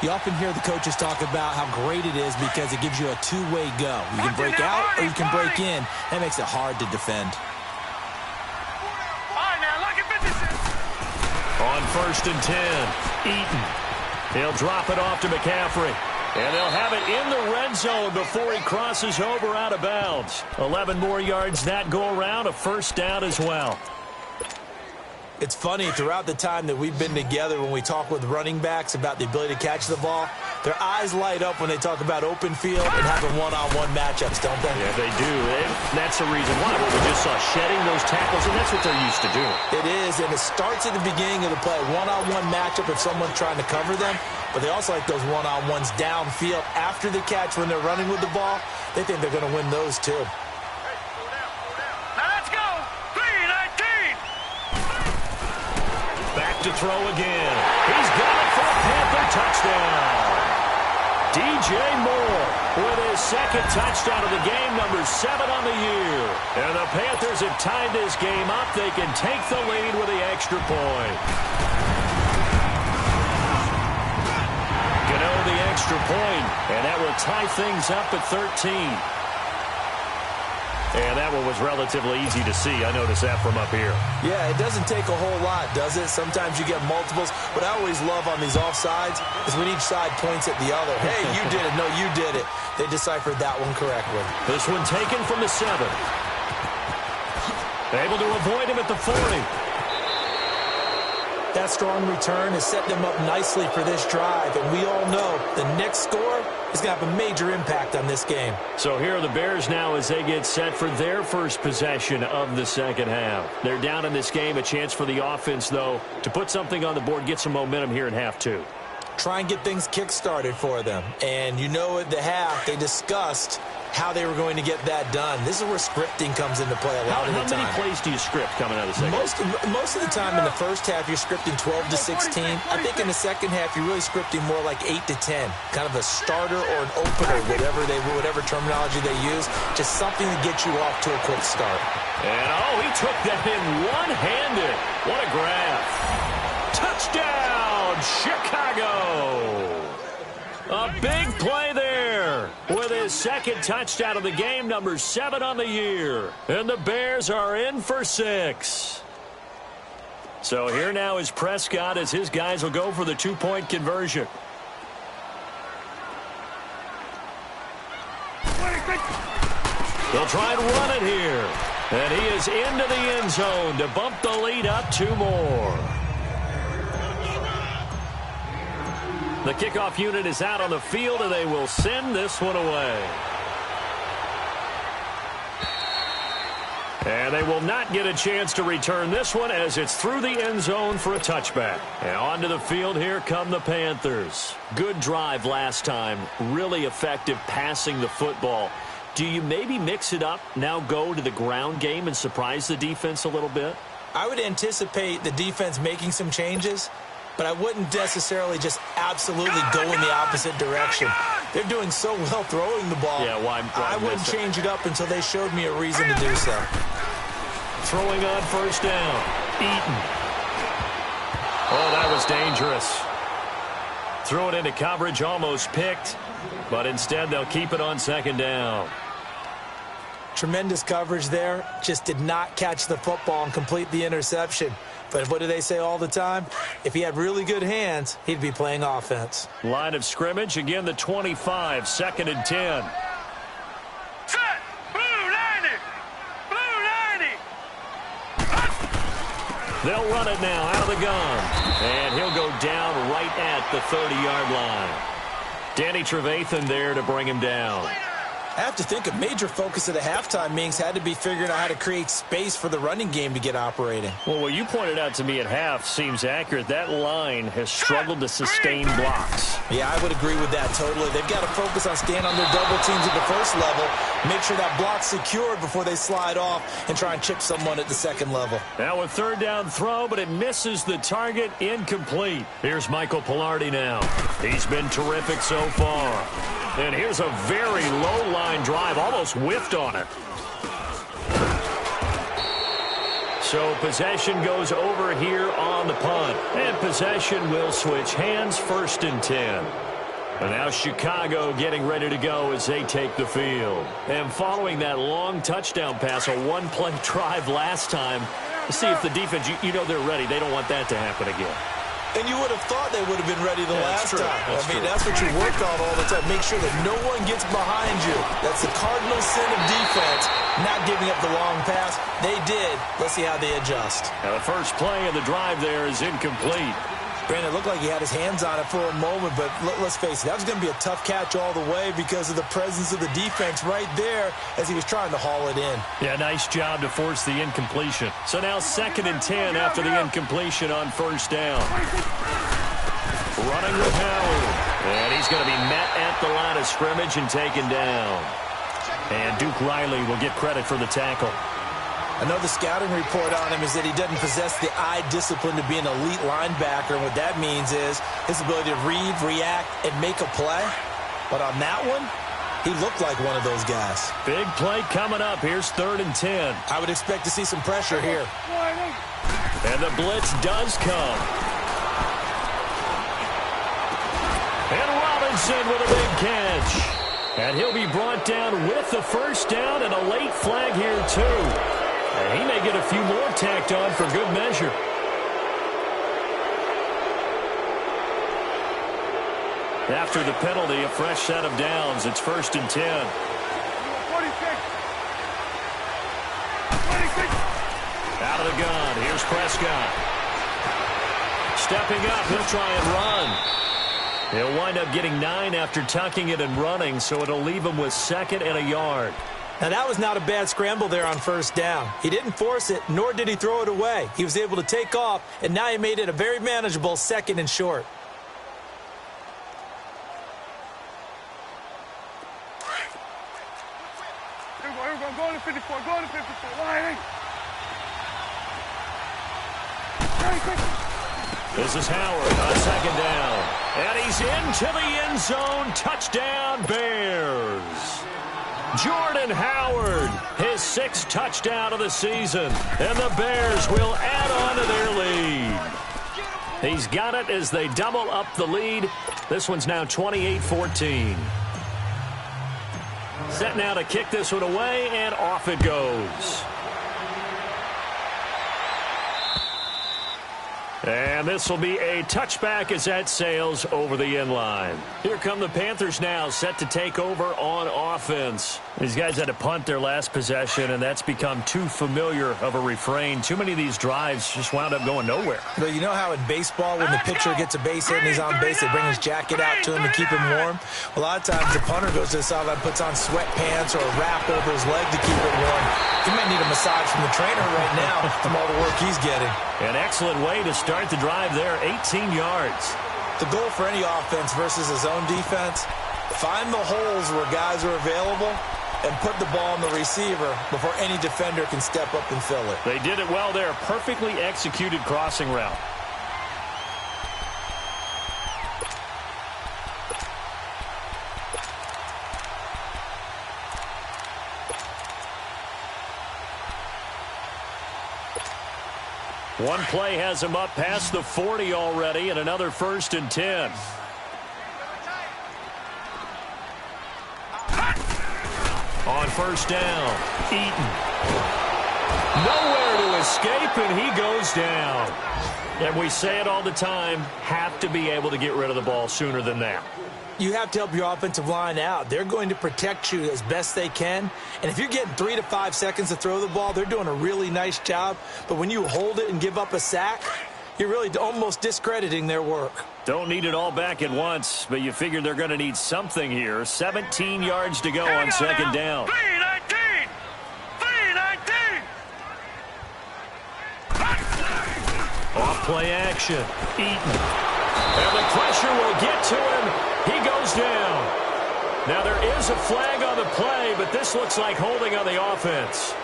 you often hear the coaches talk about how great it is because it gives you a two-way go. You can break out or you can break in. That makes it hard to defend. On 1st and 10, Eaton. He'll drop it off to McCaffrey. And they'll have it in the red zone before he crosses over out of bounds. 11 more yards that go around, a 1st down as well. It's funny, throughout the time that we've been together, when we talk with running backs about the ability to catch the ball, their eyes light up when they talk about open field and having one-on-one matchups, don't they? Yeah, they do. And that's the reason why. We just saw shedding those tackles, and that's what they're used to doing. It is, and it starts at the beginning of the play. One-on-one matchup if someone's trying to cover them, but they also like those one-on-ones downfield after the catch when they're running with the ball. They think they're going to win those too. To throw again. He's got it for a Panther touchdown. DJ Moore with his 2nd touchdown of the game, number 7 on the year. And the Panthers have tied this game up. They can take the lead with the extra point. Gano the extra point, and that will tie things up at 13. And that one was relatively easy to see. I noticed that from up here. Yeah, it doesn't take a whole lot, does it? Sometimes you get multiples. What I always love on these offsides is when each side points at the other. Hey, you did it. No, you did it. They deciphered that one correctly. This one taken from the 7. Able to avoid him at the 40. That strong return has set them up nicely for this drive, and we all know the next score is going to have a major impact on this game. So here are the Bears now as they get set for their first possession of the second half. They're down in this game. A chance for the offense, though, to put something on the board, get some momentum here in half two. Try and get things kick-started for them. And you know at the half, they discussed how they were going to get that done. This is where scripting comes into play a lot of the time. How many plays do you script coming out of the second half? Most of the time in the first half, you're scripting 12 to 16. I think in the second half, you're really scripting more like 8 to 10. Kind of a starter or an opener, whatever terminology they use. Just something to get you off to a quick start. And, oh, he took that in one-handed. What a grab. Touchdown, Chicago. A big play there with his second touchdown of the game, number 7 on the year. And the Bears are in for 6. So here now is Prescott as his guys will go for the 2-point conversion. They'll try and run it here. And he is into the end zone to bump the lead up 2 more. The kickoff unit is out on the field, and they will send this one away. And they will not get a chance to return this one as it's through the end zone for a touchback. And onto the field, here come the Panthers. Good drive last time. Really effective passing the football. Do you maybe mix it up, now go to the ground game and surprise the defense a little bit? I would anticipate the defense making some changes, but I wouldn't necessarily just absolutely go in the opposite direction. They're doing so well throwing the ball. Yeah, why I wouldn't change it up until they showed me a reason to do so. Throwing on first down. Eaton. Oh, that was dangerous. Threw it into coverage, almost picked, but instead they'll keep it on second down. Tremendous coverage there. Just did not catch the football and complete the interception. But what do they say all the time? If he had really good hands, he'd be playing offense. Line of scrimmage, again the 25, 2nd and 10. Set! Blue 90! Blue 90! They'll run it now out of the gun. And he'll go down right at the 30-yard line. Danny Trevathan there to bring him down. I have to think a major focus of the halftime meetings had to be figuring out how to create space for the running game to get operating. Well, what you pointed out to me at half seems accurate. That line has struggled to sustain blocks. Yeah, I would agree with that totally. They've got to focus on staying on their double teams at the first level, make sure that block's secured before they slide off and try and chip someone at the second level. Now a third down throw, but it misses the target, incomplete. Here's Michael Palardy now. He's been terrific so far. And here's a very low-line drive, almost whiffed on it. So possession goes over here on the punt. And possession will switch hands, 1st and 10. And now Chicago getting ready to go as they take the field. And following that long touchdown pass, a one-play drive last time, to see if the defense, you know they're ready. They don't want that to happen again. And you would have thought they would have been ready the last time. That's what you work on all the time. Make sure that no one gets behind you. That's the cardinal sin of defense, not giving up the long pass. They did. Let's see how they adjust. Now the first play of the drive there is incomplete. Brandon, it looked like he had his hands on it for a moment, but let's face it, that was going to be a tough catch all the way because of the presence of the defense right there as he was trying to haul it in. Yeah, nice job to force the incompletion. So now 2nd and 10 after the incompletion on first down. Running with Howard. And he's going to be met at the line of scrimmage and taken down. And Duke Riley will get credit for the tackle. I know the scouting report on him is that he doesn't possess the eye discipline to be an elite linebacker. And what that means is his ability to read, react, and make a play. But on that one, he looked like one of those guys. Big play coming up. Here's 3rd and 10. I would expect to see some pressure here. And the blitz does come. And Robinson with a big catch. And he'll be brought down with the first down and a late flag here too. And he may get a few more tacked on for good measure. After the penalty, a fresh set of downs. It's 1st and 10. 46. Out of the gun, here's Prescott. Stepping up, he'll try and run. He'll wind up getting 9 after tucking it and running, so it'll leave him with 2nd and a yard. Now, that was not a bad scramble there on 1st down. He didn't force it, nor did he throw it away. He was able to take off, and now he made it a very manageable 2nd and short. Go to 54, go to 54, Lining. This is Howard on 2nd down. And he's into the end zone. Touchdown, Bears. Jordan Howard, his 6th touchdown of the season. And the Bears will add on to their lead. He's got it as they double up the lead. This one's now 28-14. Set now to kick this one away, and off it goes. And this will be a touchback as that sails over the end line. Here come the Panthers now, set to take over on offense. These guys had to punt their last possession, and that's become too familiar of a refrain. Too many of these drives just wound up going nowhere. But you know how in baseball, when the pitcher gets a base hit and he's on base, they bring his jacket out to him to keep him warm? A lot of times the punter goes to the sideline, puts on sweatpants or a wrap over his leg to keep it warm. He might need a massage from the trainer right now from all the work he's getting. An excellent way to start the drive there, 18 yards. The goal for any offense versus his own defense, find the holes where guys are available and put the ball on the receiver before any defender can step up and fill it. They did it well there. Perfectly executed crossing route. One play has him up past the 40 already, and another 1st and 10. On 1st down, Eaton. Nowhere to escape, and he goes down. And we say it all the time, have to be able to get rid of the ball sooner than that. You have to help your offensive line out. They're going to protect you as best they can. And if you're getting 3 to 5 seconds to throw the ball, they're doing a really nice job. But when you hold it and give up a sack, you're really almost discrediting their work. Don't need it all back at once, but you figure they're going to need something here. 17 yards to go on 2nd down. 3-19! 3-19! Off play action. Eaton. And the pressure will get to him. He goes down. Now there is a flag on the play, but this looks like holding on the offense.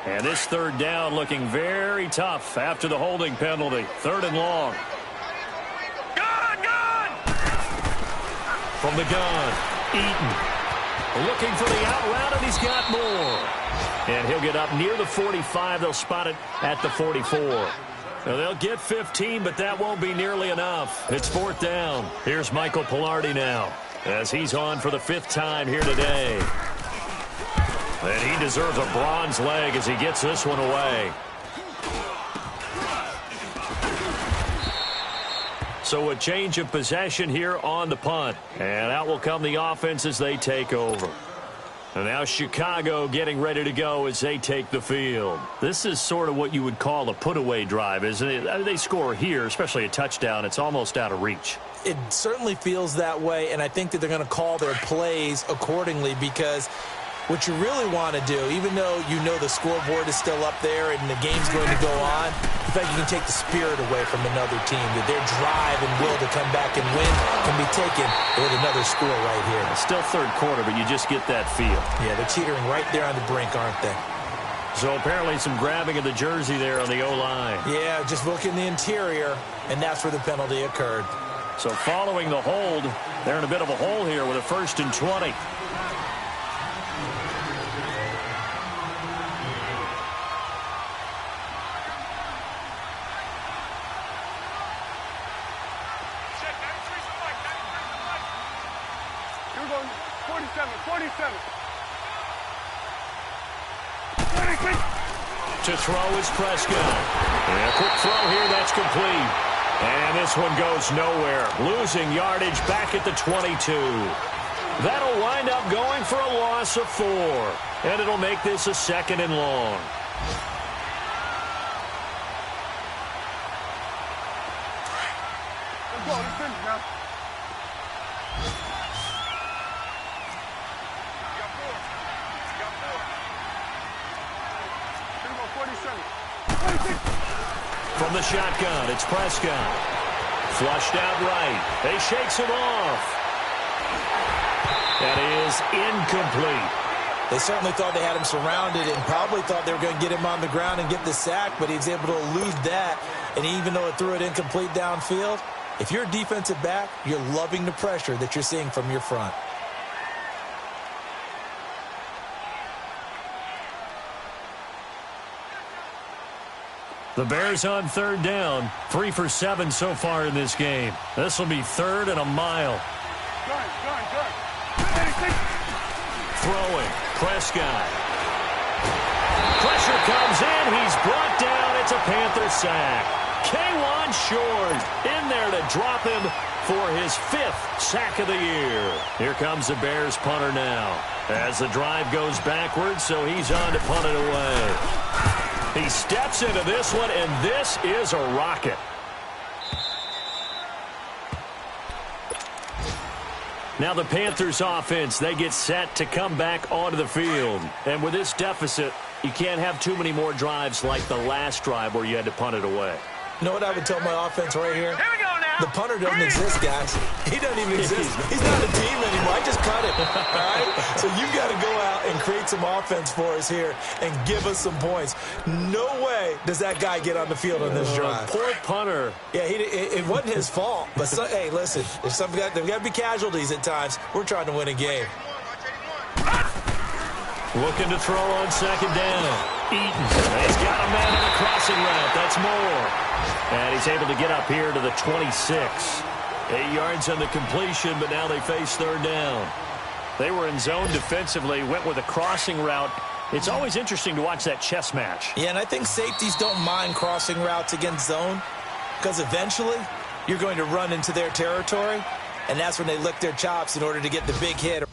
And this 3rd down looking very tough after the holding penalty. 3rd and long. Gun! From the gun, Eaton. Looking for the out route, and he's got more. And he'll get up near the 45. They'll spot it at the 44. Now they'll get 15, but that won't be nearly enough. It's 4th down. Here's Michael Pilardi now as he's on for the 5th time here today. And he deserves a bronze leg as he gets this one away. So a change of possession here on the punt. And out will come the offense as they take over. And now Chicago getting ready to go as they take the field. This is sort of what you would call a put-away drive, isn't it? They score here, especially a touchdown. It's almost out of reach. It certainly feels that way, and I think that they're going to call their plays accordingly because what you really want to do, even though you know the scoreboard is still up there and the game's going to go on, in fact, you can take the spirit away from another team, that their drive and will to come back and win can be taken with another score right here. It's still 3rd quarter, but you just get that feel. Yeah, they're teetering right there on the brink, aren't they? So apparently some grabbing of the jersey there on the O-line. Yeah, just look in the interior, and that's where the penalty occurred. So following the hold, they're in a bit of a hole here with a 1st and 20. You're going 47. To throw is Prescott. And a quick throw here, that's complete. And this one goes nowhere. Losing yardage back at the 22. That'll wind up going for a loss of 4. And it'll make this a 2nd and long. Let's go. Let's finish now. Got 4. Got 4. 40 seconds. 26. From the shotgun, it's Prescott. Flushed out right. He shakes him off. That is incomplete. They certainly thought they had him surrounded and probably thought they were going to get him on the ground and get the sack, but he was able to elude that. And even though it threw it incomplete downfield, if you're a defensive back, you're loving the pressure that you're seeing from your front. The Bears on 3rd down. 3 for 7 so far in this game. This will be 3rd and a mile. Gun. Throwing. Prescott. Pressure comes in. He's brought down. It's a Panther sack. K'Wan Short in there to drop him for his 5th sack of the year. Here comes the Bears punter now. As the drive goes backwards, so he's on to punt it away. He steps into this one, and this is a rocket. Now the Panthers offense, they get set to come back onto the field. And with this deficit, you can't have too many more drives like the last drive where you had to punt it away. You know what I would tell my offense right here? Here we go now. The punter doesn't exist, guys. He doesn't even exist. He's not a team anymore. I just cut him, all right? So you've got to go out and create some offense for us here and give us some points. No way does that guy get on the field on this drive. Poor punter. Yeah, it wasn't his fault. But, hey, listen, there's got to be casualties at times. We're trying to win a game. Looking to throw on 2nd down. Eaton. He's got a man on a crossing route. That's Moore. And he's able to get up here to the 26. 8 yards on the completion, but now they face 3rd down. They were in zone defensively, went with a crossing route. It's always interesting to watch that chess match. Yeah, and I think safeties don't mind crossing routes against zone because eventually you're going to run into their territory, and that's when they lick their chops in order to get the big hit.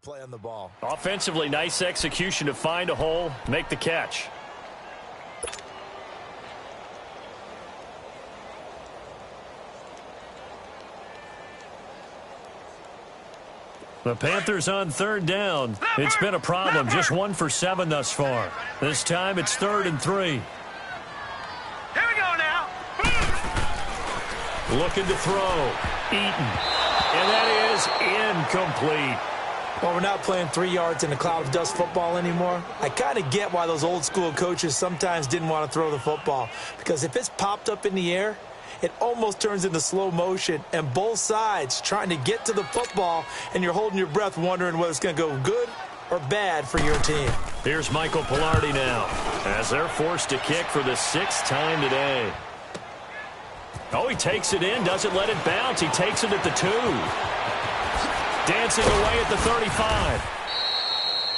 Play on the ball. Offensively, nice execution to find a hole, make the catch. The Panthers on 3rd down. It's been a problem. Just 1 for 7 thus far. This time it's 3rd and 3. Here we go now. Looking to throw. Eaton. And that is incomplete. Well, we're not playing 3 yards in a cloud of dust football anymore. I kind of get why those old school coaches sometimes didn't want to throw the football. Because if it's popped up in the air, it almost turns into slow motion. And both sides trying to get to the football, and you're holding your breath wondering whether it's going to go good or bad for your team. Here's Michael Pilardi now as they're forced to kick for the 6th time today. Oh, he takes it in, doesn't let it bounce. He takes it at the 2. Dancing away at the 35.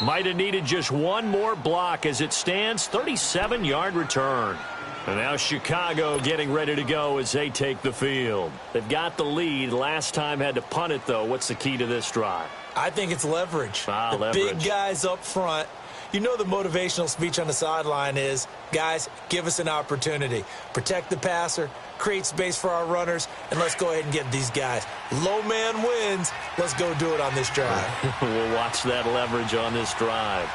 Might have needed just one more block as it stands. 37-yard return. And now Chicago getting ready to go as they take the field. They've got the lead. Last time had to punt it, though. What's the key to this drive? I think it's leverage. Leverage. Big guys up front. You know the motivational speech on the sideline is, guys, give us an opportunity. Protect the passer, create space for our runners, and let's go ahead and get these guys. Low man wins. Let's go do it on this drive. We'll watch that leverage on this drive.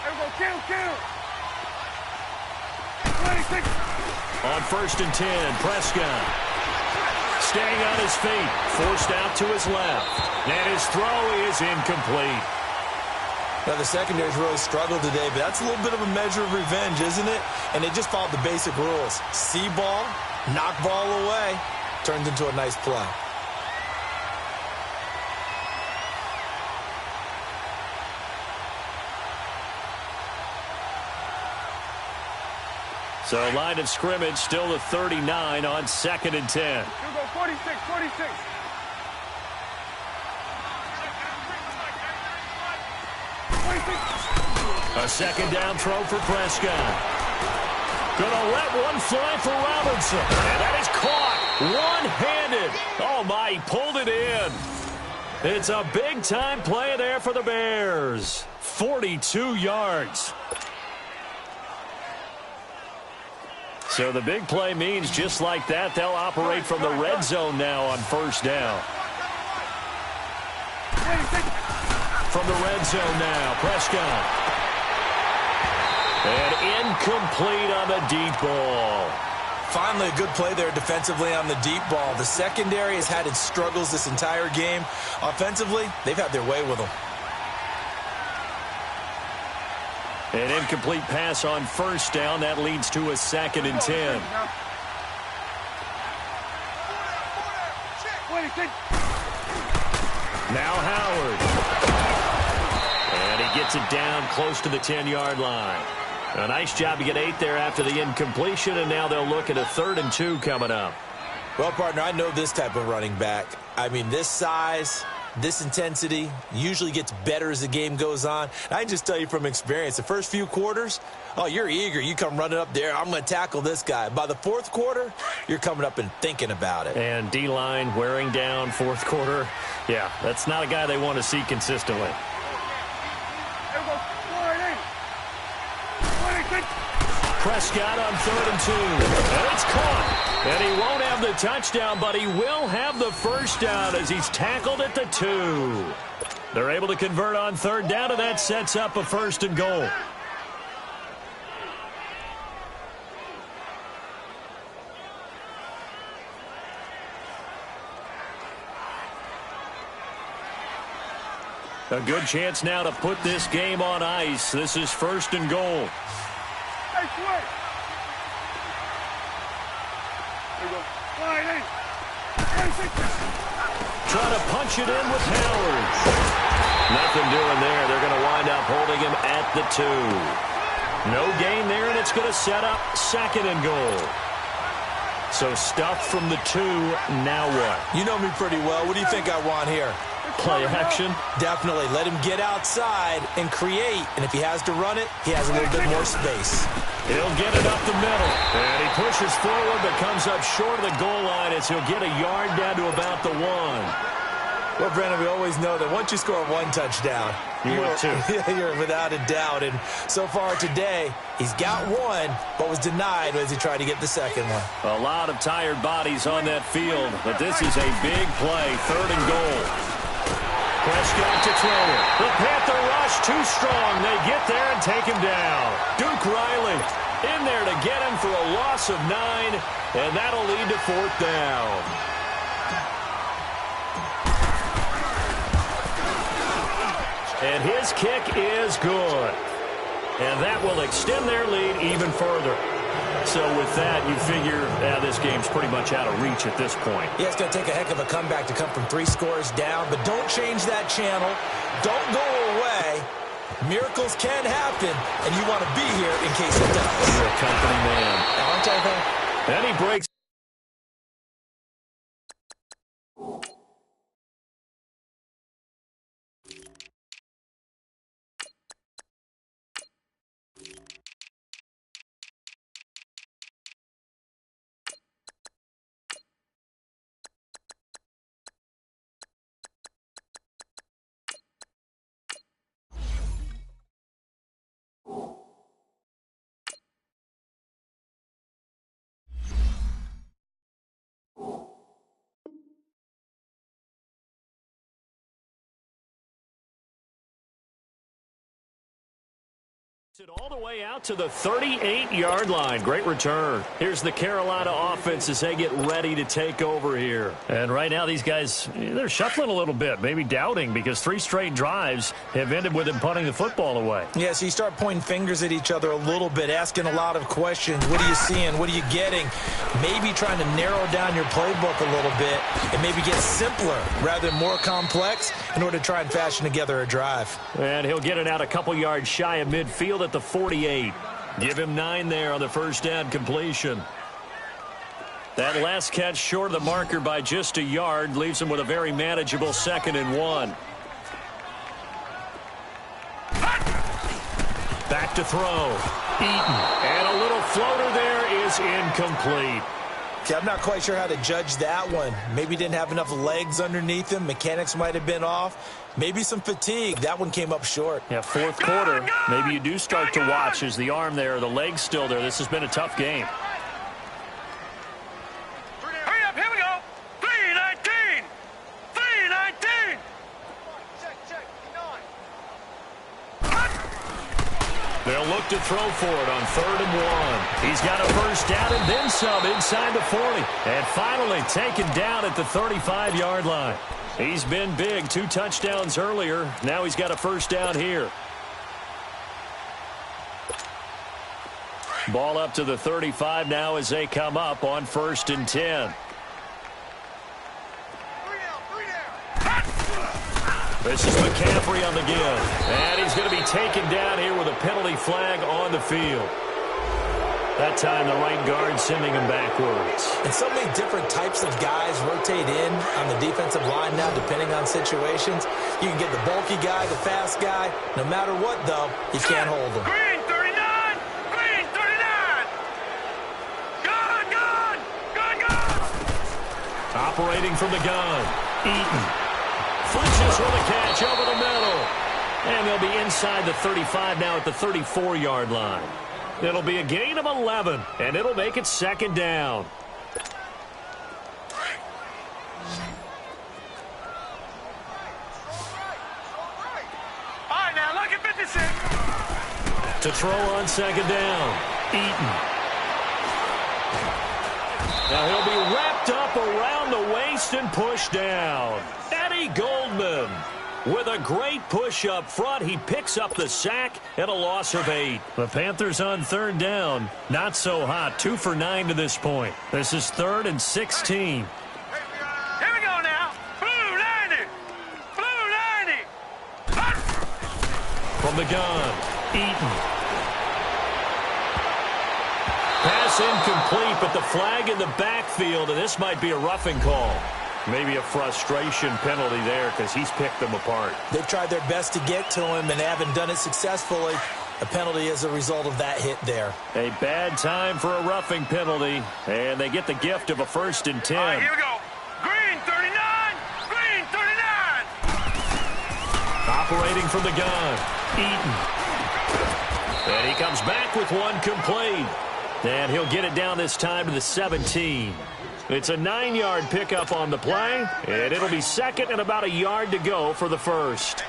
Here we go, kill. 26. On 1st and 10, Prescott. Staying on his feet, forced out to his left. And his throw is incomplete. Now, the secondary's really struggled today, but that's a little bit of a measure of revenge, isn't it? And they just followed the basic rules. See ball, knock ball away, turns into a nice play. So line of scrimmage still the 39 on 2nd and 10. You go 46. A 2nd down throw for Prescott. Gonna let one fly for Robinson. And that is caught one-handed. Oh, my, he pulled it in. It's a big-time play there for the Bears. 42 yards. So the big play means just like that, they'll operate from the red zone now on 1st down. From the red zone now, Prescott. And incomplete on the deep ball. Finally, a good play there defensively on the deep ball. The secondary has had its struggles this entire game. Offensively, they've had their way with them. An incomplete pass on 1st down. That leads to a 2nd and 10. Now Howard. And he gets it down close to the 10-yard line. A nice job to get 8 there after the incompletion, and now they'll look at a 3rd and 2 coming up. Well, partner, I know this type of running back. I mean, this size, this intensity usually gets better as the game goes on. And I can just tell you from experience, the first few quarters, oh, you're eager. You come running up there, I'm going to tackle this guy. By the 4th quarter, you're coming up and thinking about it. And D-line wearing down 4th quarter. Yeah, that's not a guy they want to see consistently. Prescott on 3rd and 2. And it's caught. And he won't have the touchdown, but he will have the 1st down as he's tackled at the 2. They're able to convert on 3rd down, and that sets up a 1st and goal. A good chance now to put this game on ice. This is 1st and goal. Trying to punch it in with Howard. Nothing doing there. They're going to wind up holding him at the 2. No gain there, and it's going to set up 2nd and goal. So stuff from the 2. Now what? You know me pretty well. What do you think I want here? Play action? Definitely. Let him get outside and create. And if he has to run it, he has a little bit more space. He'll get it up the middle. And he pushes forward but comes up short of the goal line as he'll get a yard down to about the 1. Well, Brandon, we always know that once you score 1 touchdown, you're without a doubt. And so far today, he's got 1, but was denied as he tried to get the 2nd one. A lot of tired bodies on that field, but this is a big play, 3rd and goal. Prescott to throw it. The Panther rush too strong. They get there and take him down. Duke Riley in there to get him for a loss of 9, and that'll lead to 4th down. And his kick is good. And that will extend their lead even further. So with that, you figure this game's pretty much out of reach at this point. Yeah, it's going to take a heck of a comeback to come from 3 scores down, but don't change that channel. Don't go away. Miracles can happen, and you want to be here in case it does. You're a company man. Aren't I, though? And he breaks. It all the way out to the 38-yard line. Great return. Here's the Carolina offense as they get ready to take over here. And right now these guys, they're shuffling a little bit, maybe doubting, because 3 straight drives have ended with them punting the football away. Yeah, so you start pointing fingers at each other a little bit, asking a lot of questions. What are you seeing? What are you getting? Maybe trying to narrow down your playbook a little bit and maybe get simpler rather than more complex in order to try and fashion together a drive. And he'll get it out a couple yards shy of midfield at the 48. Give him 9 there on the first down completion. That last catch short of the marker by just a yard leaves him with a very manageable 2nd and 1. Back to throw. Eaton. And a little floater there is incomplete. See, I'm not quite sure how to judge that one. Maybe didn't have enough legs underneath him. Mechanics might have been off. Maybe some fatigue. That one came up short. Yeah, fourth quarter. Maybe you do start to watch as the arm there, the leg's still there. This has been a tough game. Hurry up, here we go. 3-19. 3-19. Check. 9. They'll look to throw for it on 3rd and 1. He's got a first down and then some inside the 40. And finally taken down at the 35-yard line. He's been big. 2 touchdowns earlier. Now he's got a first down here. Ball up to the 35 now as they come up on 1st and 10. This is McCaffrey on the give. And he's going to be taken down here with a penalty flag on the field. That time the right guard sending him backwards. And so many different types of guys rotate in on the defensive line now depending on situations. You can get the bulky guy, the fast guy. No matter what, though, you can't hold him. Green 39. Green 39. Gun. Operating from the gun. Eaton. Flinches with a catch over the middle. And they'll be inside the 35 now at the 34-yard line. It'll be a gain of 11, and it'll make it 2nd down. All right, now look at 56. To throw on 2nd down. Eaton. Now he'll be wrapped up around the waist and pushed down. Eddie Goldman. With a great push up front, he picks up the sack and a loss of 8. The Panthers on 3rd down. Not so hot. 2 for 9 to this point. This is 3rd and 16. Here we go now. Blue 90. Blue 90. From the gun, Eaton. Pass incomplete, but the flag in the backfield, and this might be a roughing call. Maybe a frustration penalty there because he's picked them apart. They've tried their best to get to him and haven't done it successfully. A penalty as a result of that hit there. A bad time for a roughing penalty, and they get the gift of a 1st and 10. All right, here we go. Green 39. Green 39. Operating from the gun, Eaton. And he comes back with one complete. And he'll get it down this time to the 17. It's a 9-yard pickup on the play, and it'll be 2nd and about a yard to go for the 1st.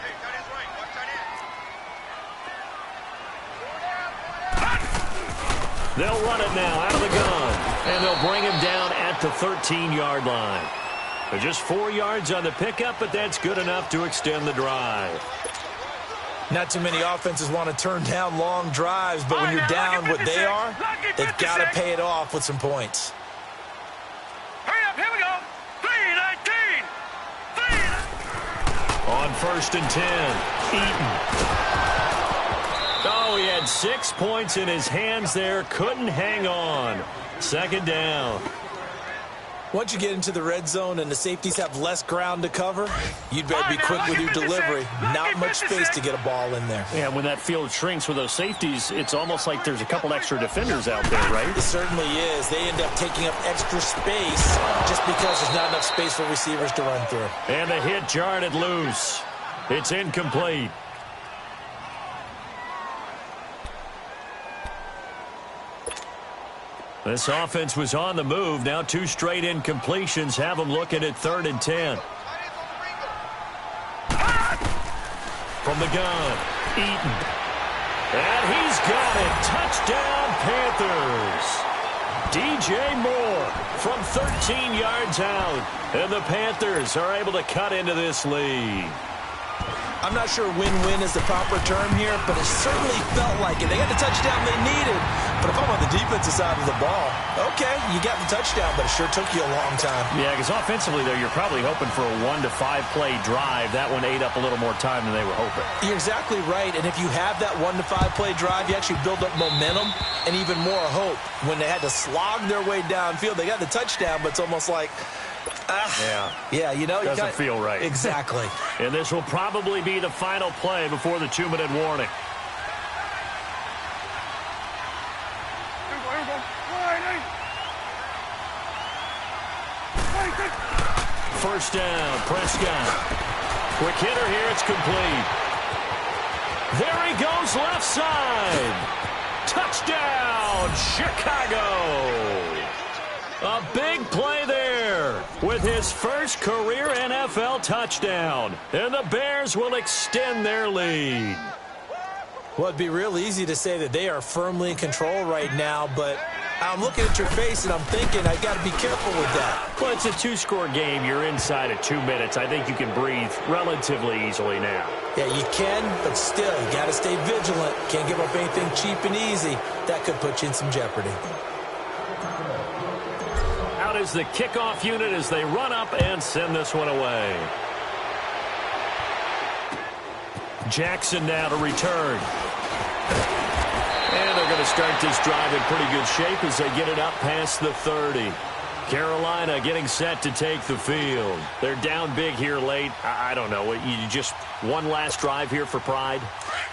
They'll run it now out of the gun, and they'll bring him down at the 13-yard line. They're just 4 yards on the pickup, but that's good enough to extend the drive. Not too many offenses want to turn down long drives, but when you're down what they are, they've got to pay it off with some points. Hurry up, here we go. 3-19. 3. On 1st and 10, Eaton. Oh, he had 6 points in his hands there. Couldn't hang on. 2nd down. Once you get into the red zone and the safeties have less ground to cover, you'd better be quick with your delivery. Not much space to get a ball in there. Yeah, when that field shrinks with those safeties, it's almost like there's a couple extra defenders out there, right? It certainly is. They end up taking up extra space just because there's not enough space for receivers to run through. And the hit jarred it loose. It's incomplete. This offense was on the move. Now 2 straight incompletions have them looking at 3rd and 10. From the gun, Eaton. And he's got it. Touchdown, Panthers. DJ Moore from 13 yards out. And the Panthers are able to cut into this lead. I'm not sure win-win is the proper term here, but it certainly felt like it. They got the touchdown they needed. But if I'm on the defensive side of the ball, okay, you got the touchdown, but it sure took you a long time. Yeah, because offensively, though, you're probably hoping for a 1 to 5 play drive. That one ate up a little more time than they were hoping. You're exactly right, and if you have that 1 to 5 play drive, you actually build up momentum and even more hope. When they had to slog their way downfield, they got the touchdown, but it's almost like, yeah, you know, doesn't feel right. Exactly. And this will probably be the final play before the 2-minute warning. First down, Prescott. Quick hitter here, it's complete. There he goes, left side. Touchdown, Chicago. A big play there with his first career NFL touchdown. And the Bears will extend their lead. Well, it'd be real easy to say that they are firmly in control right now, but I'm looking at your face and I'm thinking I got to be careful with that. Well, it's a 2-score game. You're inside of 2 minutes. I think you can breathe relatively easily now. Yeah, you can, but still, you got to stay vigilant. Can't give up anything cheap and easy. That could put you in some jeopardy. Out is the kickoff unit as they run up and send this one away. Jackson now to return. And they're going to start this drive in pretty good shape as they get it up past the 30. Carolina getting set to take the field. They're down big here late. I don't know. You just one last drive here for pride?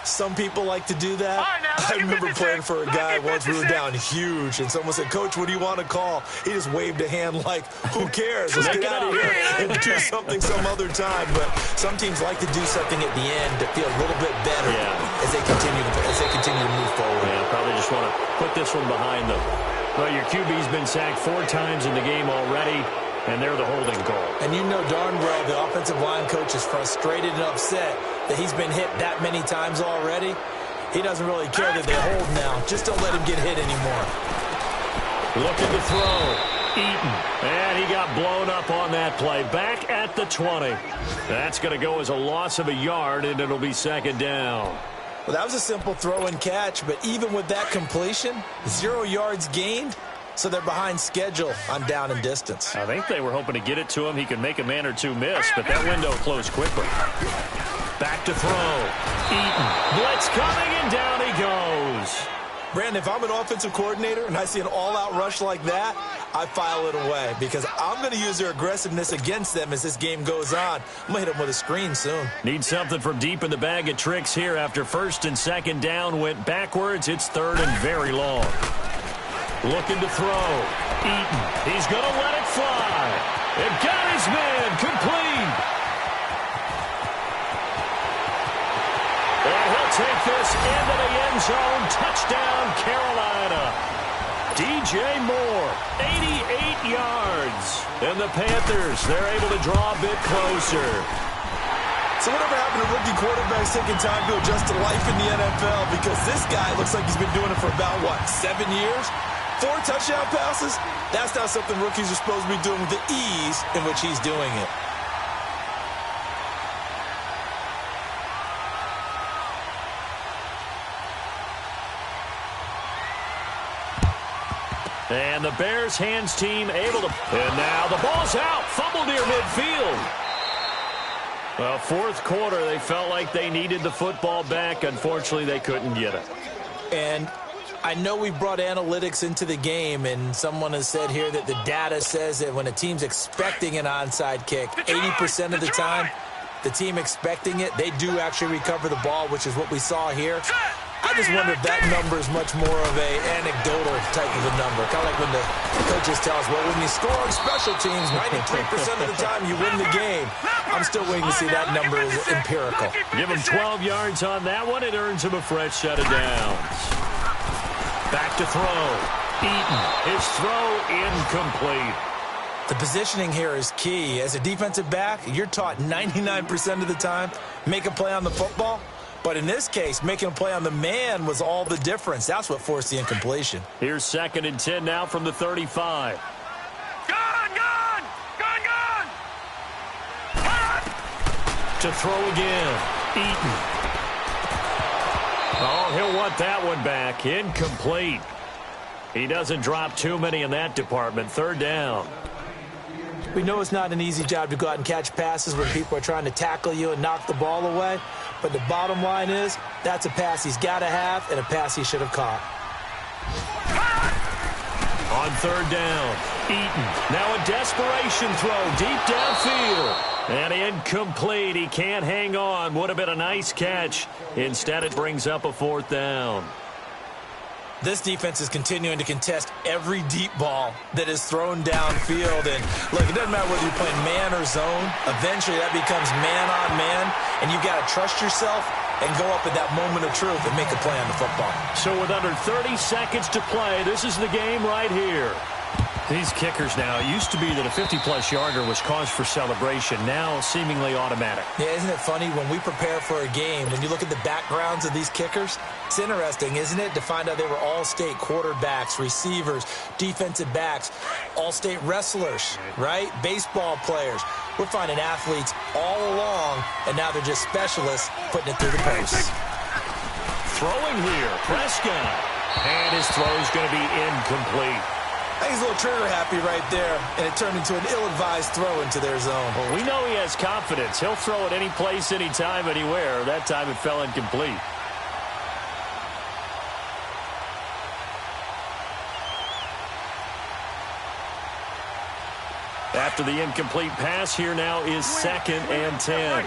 Some people like to do that. I remember playing for a guy once. We were down huge, and someone said, "Coach, what do you want to call?" He just waved a hand like, "Who cares? Let's get out of here and do something some other time." But some teams like to do something at the end to feel a little bit better as they continue to move forward. Yeah, probably just want to put this one behind them. Well, your QB's been sacked 4 times in the game already, and they're the holding call. And you know darn well the offensive line coach is frustrated and upset that he's been hit that many times already. He doesn't really care that they hold now. Just don't let him get hit anymore. Looking to throw. Eaton. And he got blown up on that play. Back at the 20. That's going to go as a loss of a yard, and it'll be second down. Well, that was a simple throw and catch, but even with that completion, 0 yards gained, so they're behind schedule on down and distance. I think they were hoping to get it to him. He could make a man or two miss, but that window closed quickly. Back to throw. Eaton. Blitz coming, and down he goes. Brandon, if I'm an offensive coordinator and I see an all-out rush like that, I file it away because I'm going to use their aggressiveness against them as this game goes on. I'm going to hit them with a screen soon. Need something from deep in the bag of tricks here after first and second down went backwards. It's third and very long. Looking to throw. Eaton. He's going to let it fly. And got his man complete. And he'll take this into the end zone. Touchdown, Carolina. DJ Moore, 88 yards. And the Panthers, they're able to draw a bit closer. So whatever happened to rookie quarterbacks taking time to adjust to life in the NFL? Because this guy looks like he's been doing it for about, 7 years? 4 touchdown passes? That's not something rookies are supposed to be doing with the ease in which he's doing it. And the Bears hands team able to. And now the ball's out. Fumble near midfield. Well, fourth quarter, they felt like they needed the football back. Unfortunately, they couldn't get it. And I know we brought analytics into the game, and someone has said here that the data says that when a team's expecting an onside kick, 80% of the time, the team expecting it, they do actually recover the ball, which is what we saw here. I just wonder if that number is much more of a anecdotal type of a number. Kind of like when the coaches tell us, well, when you score on special teams, 93% of the time you win the game. I'm still waiting to see that number is empirical. Give him 12 yards on that one. It earns him a fresh set of downs. Back to throw. Eaton. His throw incomplete. The positioning here is key. As a defensive back, you're taught 99% of the time, make a play on the football. But in this case, making a play on the man was all the difference. That's what forced the incompletion. Here's 2nd and 10 now from the 35. To throw again. Eaton. Oh, he'll want that one back. Incomplete. He doesn't drop too many in that department. 3rd down. We know it's not an easy job to go out and catch passes when people are trying to tackle you and knock the ball away. But the bottom line is, that's a pass he's got to have and a pass he should have caught. On 3rd down, Eaton. Now a desperation throw deep downfield. And incomplete. He can't hang on. Would have been a nice catch. Instead, it brings up a 4th down. This defense is continuing to contest every deep ball that is thrown downfield. And, look, it doesn't matter whether you're playing man or zone. Eventually, that becomes man-on-man, and you've got to trust yourself and go up at that moment of truth and make a play on the football. So with under 30 seconds to play, this is the game right here. These kickers now, it used to be that a 50-plus yarder was cause for celebration. Now, seemingly automatic. Yeah, isn't it funny when we prepare for a game, when you look at the backgrounds of these kickers, it's interesting, isn't it, to find out they were all-state quarterbacks, receivers, defensive backs, all-state wrestlers, right? Baseball players. We're finding athletes all along, and now they're just specialists putting it through the posts. Throwing here, Prescott. And his throw is going to be incomplete. I think he's a little trigger happy right there, and it turned into an ill-advised throw into their zone. Well, we know he has confidence. He'll throw it any place, anytime, anywhere. That time it fell incomplete. After the incomplete pass, here now is 2nd and 10.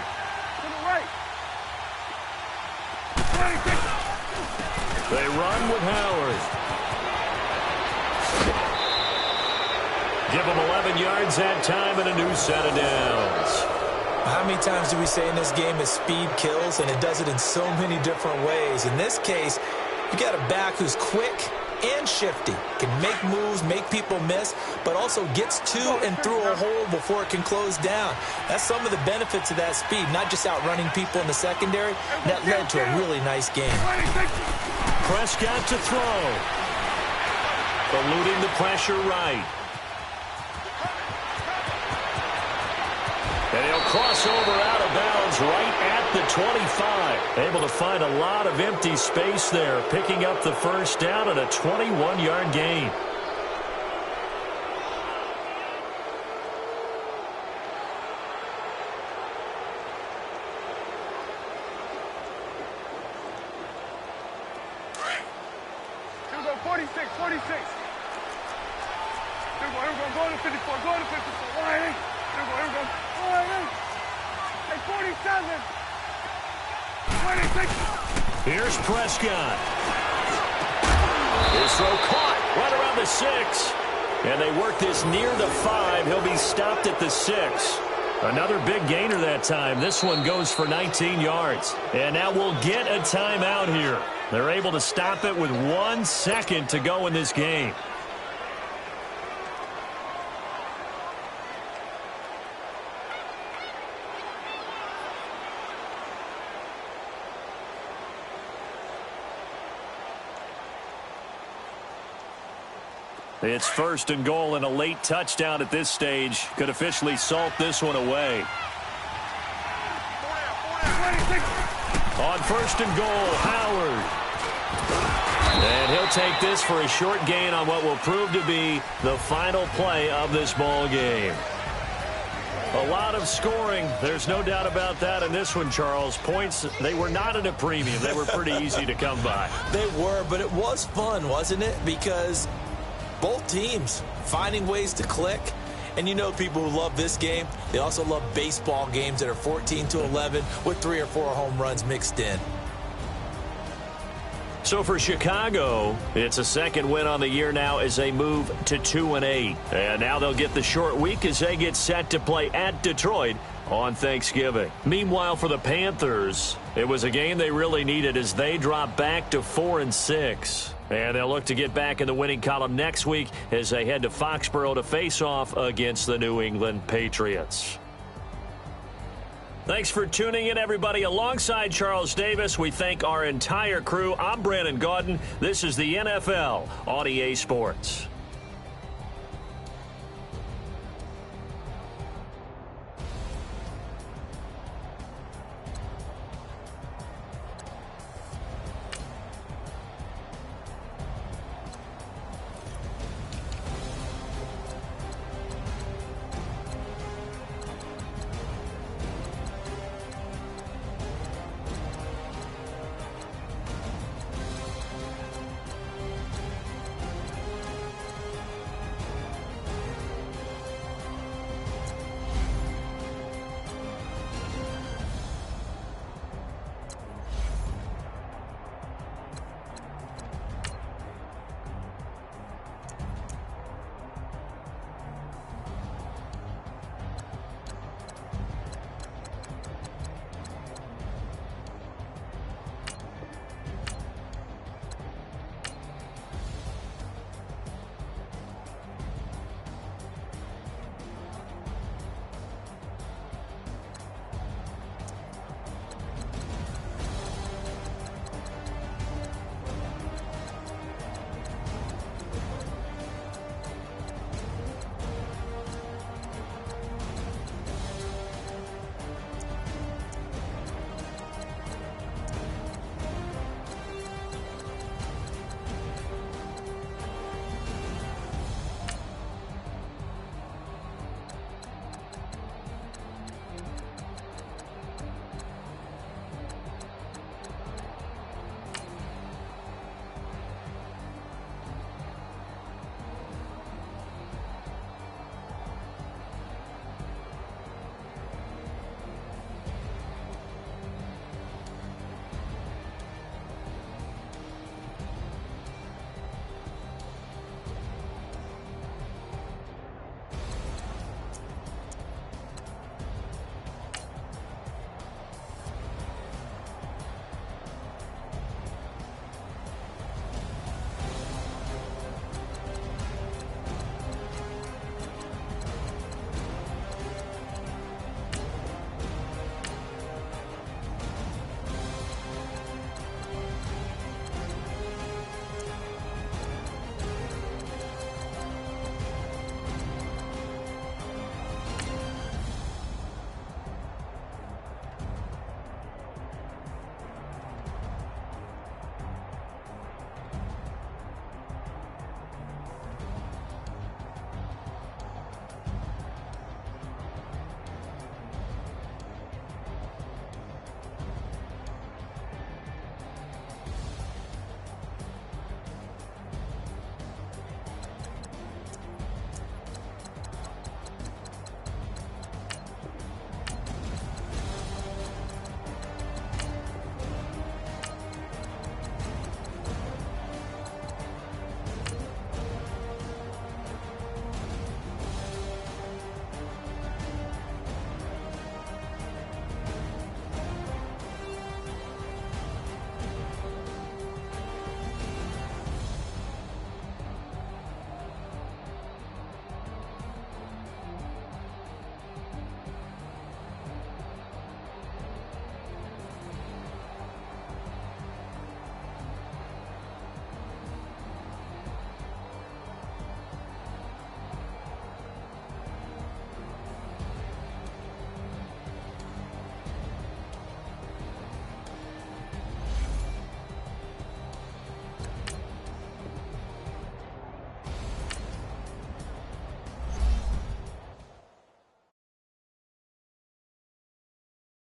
They run with Howard. Give him 11 yards that time and a new set of downs. How many times do we say in this game that speed kills, and it does it in so many different ways? In this case, you got a back who's quick and shifty, can make moves, make people miss, but also gets to and through a hole before it can close down. That's some of the benefits of that speed, not just outrunning people in the secondary. That led to a really nice game. Prescott to throw. Eluding the pressure right. And he'll cross over out of bounds right at the 25. Able to find a lot of empty space there, picking up the 1st down and a 21-yard gain. Here we go, 46. Here we go, go to 54, go to 54. Here we go. Hey, 47. 26. Here's Prescott. His throw caught right around the 6. And they work this near the 5. He'll be stopped at the 6. Another big gainer that time. This one goes for 19 yards. And now we'll get a timeout here. They're able to stop it with 1 second to go in this game. It's 1st and goal, and a late touchdown at this stage could officially salt this one away. On 1st and goal, Howard. And he'll take this for a short gain on what will prove to be the final play of this ball game. A lot of scoring. There's no doubt about that in this one, Charles. Points, they were not at a premium. They were pretty easy to come by. They were, but it was fun, wasn't it? Because both teams finding ways to click. And you know people who love this game, they also love baseball games that are 14-11 with 3 or 4 home runs mixed in. So for Chicago, it's a 2nd win on the year now as they move to 2-8. And now they'll get the short week as they get set to play at Detroit on Thanksgiving. Meanwhile, for the Panthers, it was a game they really needed as they drop back to 4-6. And they'll look to get back in the winning column next week as they head to Foxborough to face off against the New England Patriots. Thanks for tuning in, everybody. Alongside Charles Davis, we thank our entire crew. I'm Brandon Gaudin. This is the NFL on EA Sports.